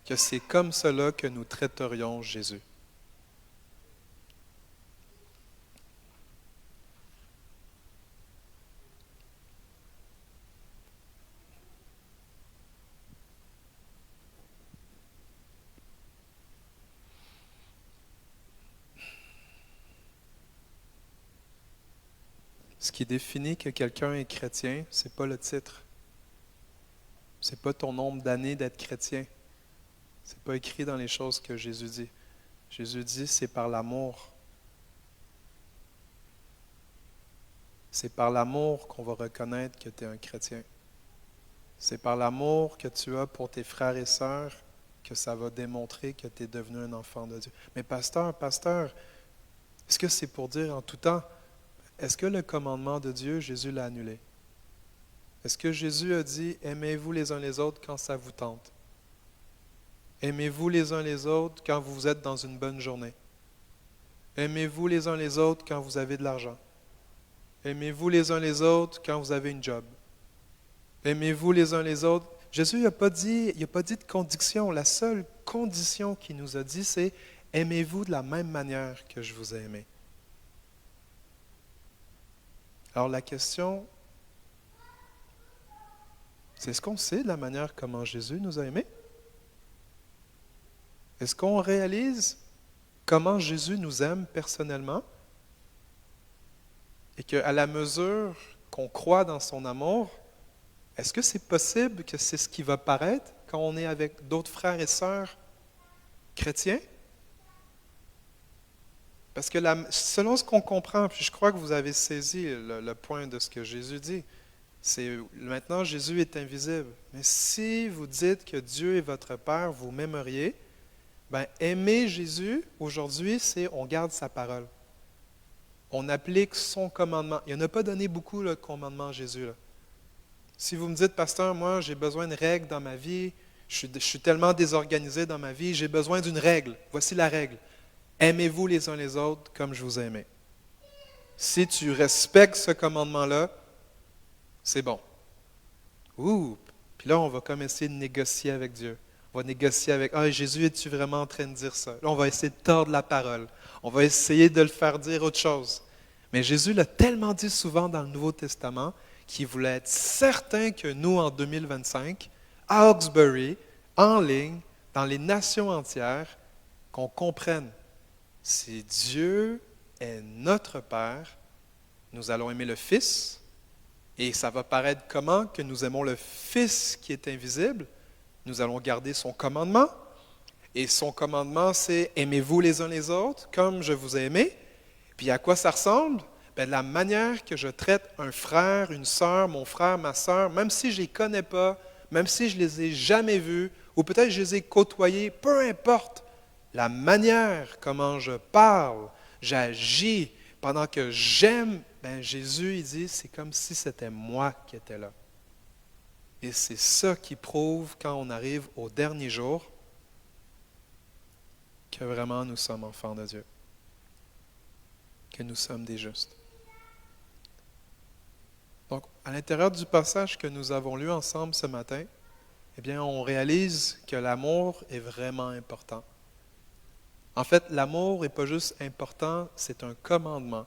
que c'est comme cela que nous traiterions Jésus. Ce qui définit que quelqu'un est chrétien, ce n'est pas le titre. Ce n'est pas ton nombre d'années d'être chrétien. Ce n'est pas écrit dans les choses que Jésus dit. Jésus dit, c'est par l'amour. C'est par l'amour qu'on va reconnaître que tu es un chrétien. C'est par l'amour que tu as pour tes frères et sœurs que ça va démontrer que tu es devenu un enfant de Dieu. Mais pasteur, est-ce que c'est pour dire en tout temps, est-ce que le commandement de Dieu, Jésus l'a annulé? Est-ce que Jésus a dit, aimez-vous les uns les autres quand ça vous tente? Aimez-vous les uns les autres quand vous êtes dans une bonne journée? Aimez-vous les uns les autres quand vous avez de l'argent? Aimez-vous les uns les autres quand vous avez une job? Aimez-vous les uns les autres? Jésus n'a pas dit de condition. La seule condition qu'il nous a dit, c'est aimez-vous de la même manière que je vous ai aimé. Alors la question, c'est est-ce qu'on sait de la manière comment Jésus nous a aimés? Est-ce qu'on réalise comment Jésus nous aime personnellement? Et qu'à la mesure qu'on croit dans son amour, est-ce que c'est possible que c'est ce qui va paraître quand on est avec d'autres frères et sœurs chrétiens? Parce que selon ce qu'on comprend, puis je crois que vous avez saisi le point de ce que Jésus dit, c'est maintenant Jésus est invisible. Mais si vous dites que Dieu est votre Père, vous m'aimeriez, aimer Jésus, aujourd'hui, c'est on garde sa parole. On applique son commandement. Il n'a pas donné beaucoup le commandement à Jésus. Là. Si vous me dites, pasteur, moi j'ai besoin de règles dans ma vie, je suis tellement désorganisé dans ma vie, j'ai besoin d'une règle. Voici la règle. Aimez-vous les uns les autres comme je vous ai aimé. Si tu respectes ce commandement-là, c'est bon. Puis là, on va comme essayer de négocier avec Dieu. On va négocier avec, Jésus, es-tu vraiment en train de dire ça? Là, on va essayer de tordre la parole. On va essayer de le faire dire autre chose. Mais Jésus l'a tellement dit souvent dans le Nouveau Testament qu'il voulait être certain que nous, en 2025, à Hawkesbury, en ligne, dans les nations entières, qu'on comprenne, si Dieu est notre Père, nous allons aimer le Fils, et ça va paraître comment que nous aimons le Fils qui est invisible? Nous allons garder son commandement, et son commandement, c'est « aimez-vous les uns les autres comme je vous ai aimé ». Puis à quoi ça ressemble? Bien, la manière que je traite un frère, une sœur, mon frère, ma sœur, même si je ne les connais pas, même si je ne les ai jamais vus, ou peut-être je les ai côtoyés, peu importe, la manière comment je parle, j'agis, pendant que j'aime, ben Jésus, il dit, c'est comme si c'était moi qui étais là. Et c'est ça qui prouve, quand on arrive au dernier jour, que vraiment nous sommes enfants de Dieu, que nous sommes des justes. Donc, à l'intérieur du passage que nous avons lu ensemble ce matin, eh bien, on réalise que l'amour est vraiment important. En fait, l'amour n'est pas juste important, c'est un commandement.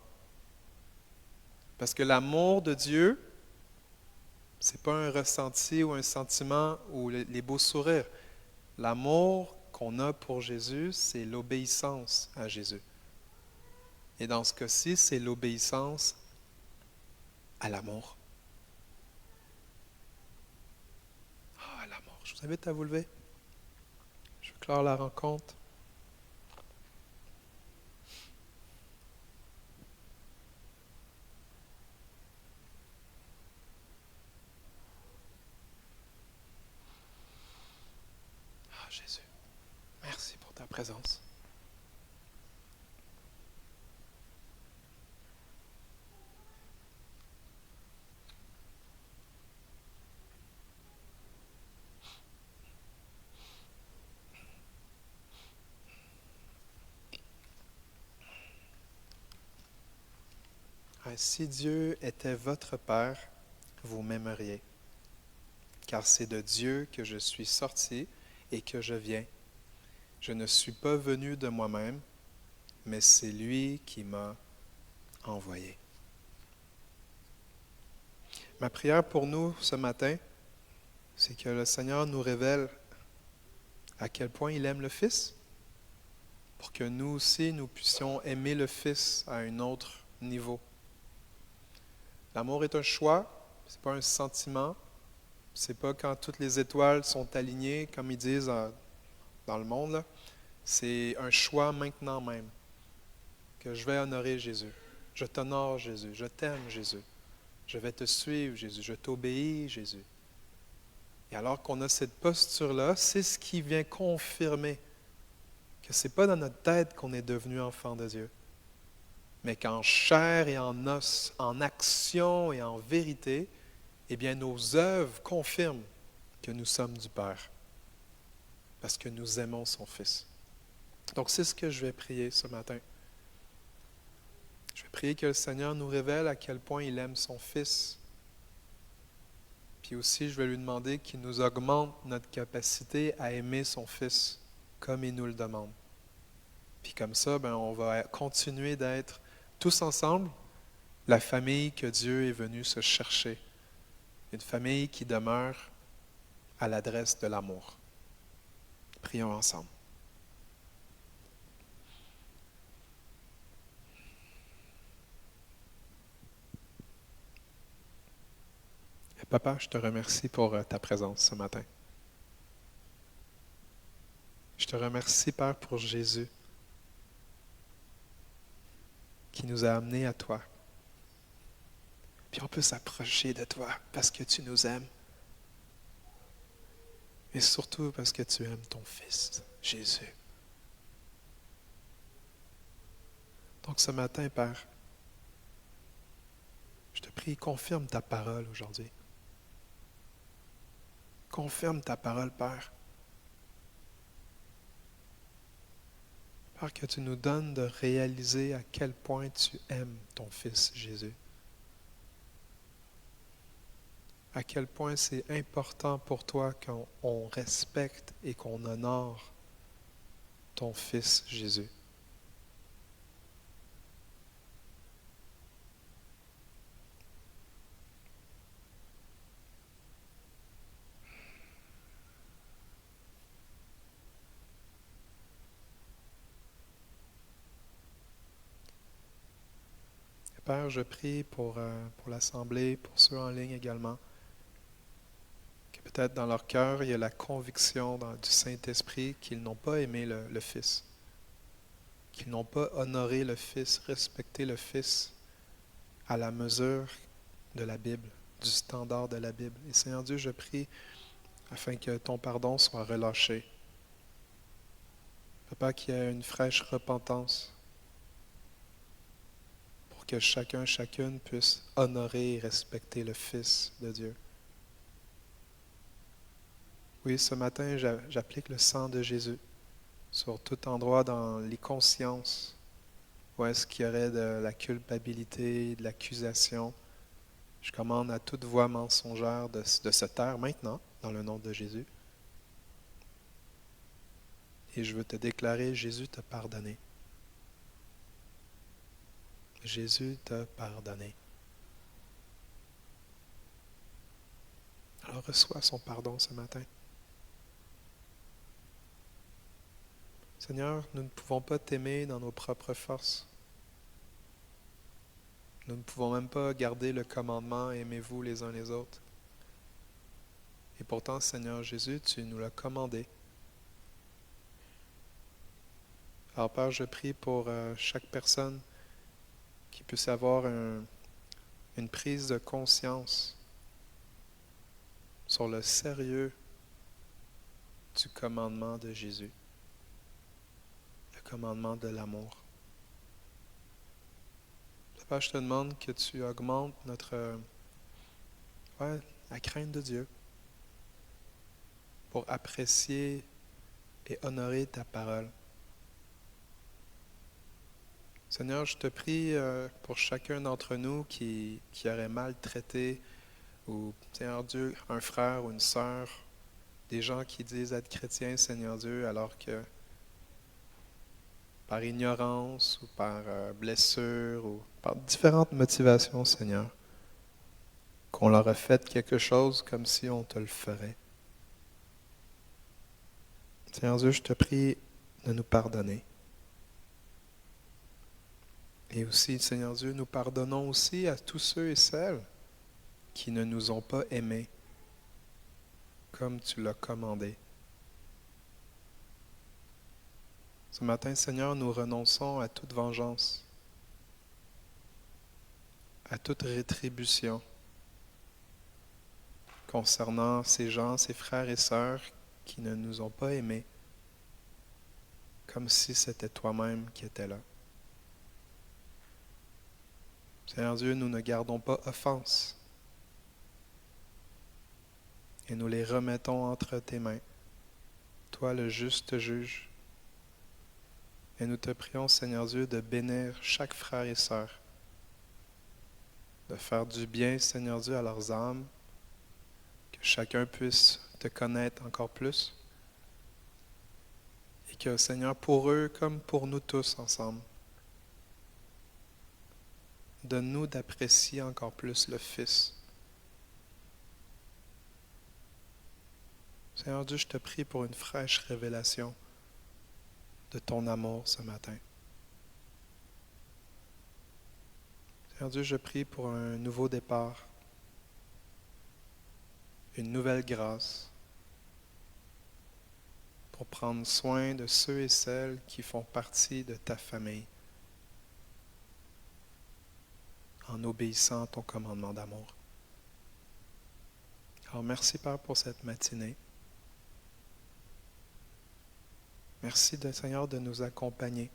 Parce que l'amour de Dieu, ce n'est pas un ressenti ou un sentiment ou les beaux sourires. L'amour qu'on a pour Jésus, c'est l'obéissance à Jésus. Et dans ce cas-ci, c'est l'obéissance à l'amour. Ah, l'amour. Je vous invite à vous lever. Je vais clore la rencontre. Ah, Jésus, merci pour ta présence. Ah, si Dieu était votre Père, vous m'aimeriez, car c'est de Dieu que je suis sorti et que je viens. Je ne suis pas venu de moi-même, mais c'est lui qui m'a envoyé. Ma prière pour nous ce matin, c'est que le Seigneur nous révèle à quel point il aime le Fils, pour que nous aussi, nous puissions aimer le Fils à un autre niveau. L'amour est un choix, ce n'est pas un sentiment. C'est pas quand toutes les étoiles sont alignées, comme ils disent dans le monde, là. C'est un choix maintenant même, que je vais honorer Jésus. Je t'honore Jésus, je t'aime Jésus. Je vais te suivre Jésus, je t'obéis Jésus. Et alors qu'on a cette posture-là, c'est ce qui vient confirmer que ce n'est pas dans notre tête qu'on est devenu enfant de Dieu, mais qu'en chair et en os, en action et en vérité, eh bien, nos œuvres confirment que nous sommes du Père, parce que nous aimons son Fils. Donc, c'est ce que je vais prier ce matin. Je vais prier que le Seigneur nous révèle à quel point il aime son Fils. Puis aussi, je vais lui demander qu'il nous augmente notre capacité à aimer son Fils comme il nous le demande. Puis comme ça, on va continuer d'être tous ensemble la famille que Dieu est venu se chercher. Une famille qui demeure à l'adresse de l'amour. Prions ensemble. Papa, je te remercie pour ta présence ce matin. Je te remercie, Père, pour Jésus qui nous a amenés à toi. Puis on peut s'approcher de toi parce que tu nous aimes. Et surtout parce que tu aimes ton Fils, Jésus. Donc ce matin, Père, je te prie, confirme ta parole aujourd'hui. Confirme ta parole, Père. Père, que tu nous donnes de réaliser à quel point tu aimes ton Fils Jésus. À quel point c'est important pour toi qu'on respecte et qu'on honore ton Fils Jésus. Père, je prie pour l'Assemblée, pour ceux en ligne également, que peut-être dans leur cœur, il y a la conviction du Saint-Esprit qu'ils n'ont pas aimé le Fils, qu'ils n'ont pas honoré le Fils, respecté le Fils à la mesure de la Bible, du standard de la Bible. Et Seigneur Dieu, je prie afin que ton pardon soit relâché. Papa, qu'il y ait une fraîche repentance pour que chacun, chacune puisse honorer et respecter le Fils de Dieu. Oui, ce matin, j'applique le sang de Jésus sur tout endroit dans les consciences où est-ce qu'il y aurait de la culpabilité, de l'accusation. Je commande à toute voix mensongère de se taire maintenant, dans le nom de Jésus. Et je veux te déclarer, Jésus t'a pardonné. Jésus t'a pardonné. Alors reçois son pardon ce matin. Seigneur, nous ne pouvons pas t'aimer dans nos propres forces. Nous ne pouvons même pas garder le commandement « Aimez-vous les uns les autres ». Et pourtant, Seigneur Jésus, tu nous l'as commandé. Alors Père, je prie pour chaque personne qui puisse avoir une prise de conscience sur le sérieux du commandement de Jésus, le commandement de l'amour. Papa, je te demande que tu augmentes la crainte de Dieu pour apprécier et honorer ta parole. Seigneur, je te prie pour chacun d'entre nous qui aurait maltraité, ou, Seigneur Dieu, un frère ou une sœur, des gens qui disent être chrétiens, Seigneur Dieu, alors que par ignorance ou par blessure ou par différentes motivations, Seigneur, qu'on leur a fait quelque chose comme si on te le ferait. Seigneur Dieu, je te prie de nous pardonner. Et aussi, Seigneur Dieu, nous pardonnons aussi à tous ceux et celles qui ne nous ont pas aimés comme tu l'as commandé. Ce matin, Seigneur, nous renonçons à toute vengeance, à toute rétribution concernant ces gens, ces frères et sœurs qui ne nous ont pas aimés, comme si c'était toi-même qui étais là. Seigneur Dieu, nous ne gardons pas offense et nous les remettons entre tes mains, toi le juste juge. Et nous te prions, Seigneur Dieu, de bénir chaque frère et sœur, de faire du bien, Seigneur Dieu, à leurs âmes, que chacun puisse te connaître encore plus, et que, Seigneur, pour eux comme pour nous tous ensemble, donne-nous d'apprécier encore plus le Fils. Seigneur Dieu, je te prie pour une fraîche révélation de ton amour ce matin. Seigneur Dieu, je prie pour un nouveau départ, une nouvelle grâce, pour prendre soin de ceux et celles qui font partie de ta famille, en obéissant à ton commandement d'amour. Alors merci Père pour cette matinée. Merci Seigneur de nous accompagner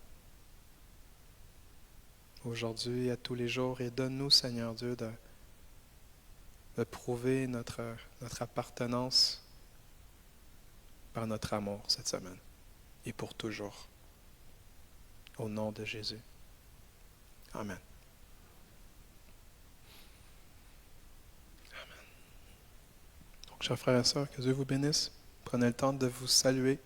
aujourd'hui et à tous les jours, et donne-nous Seigneur Dieu de prouver notre appartenance par notre amour cette semaine et pour toujours. Au nom de Jésus. Amen. Amen. Donc, chers frères et sœurs, que Dieu vous bénisse. Prenez le temps de vous saluer.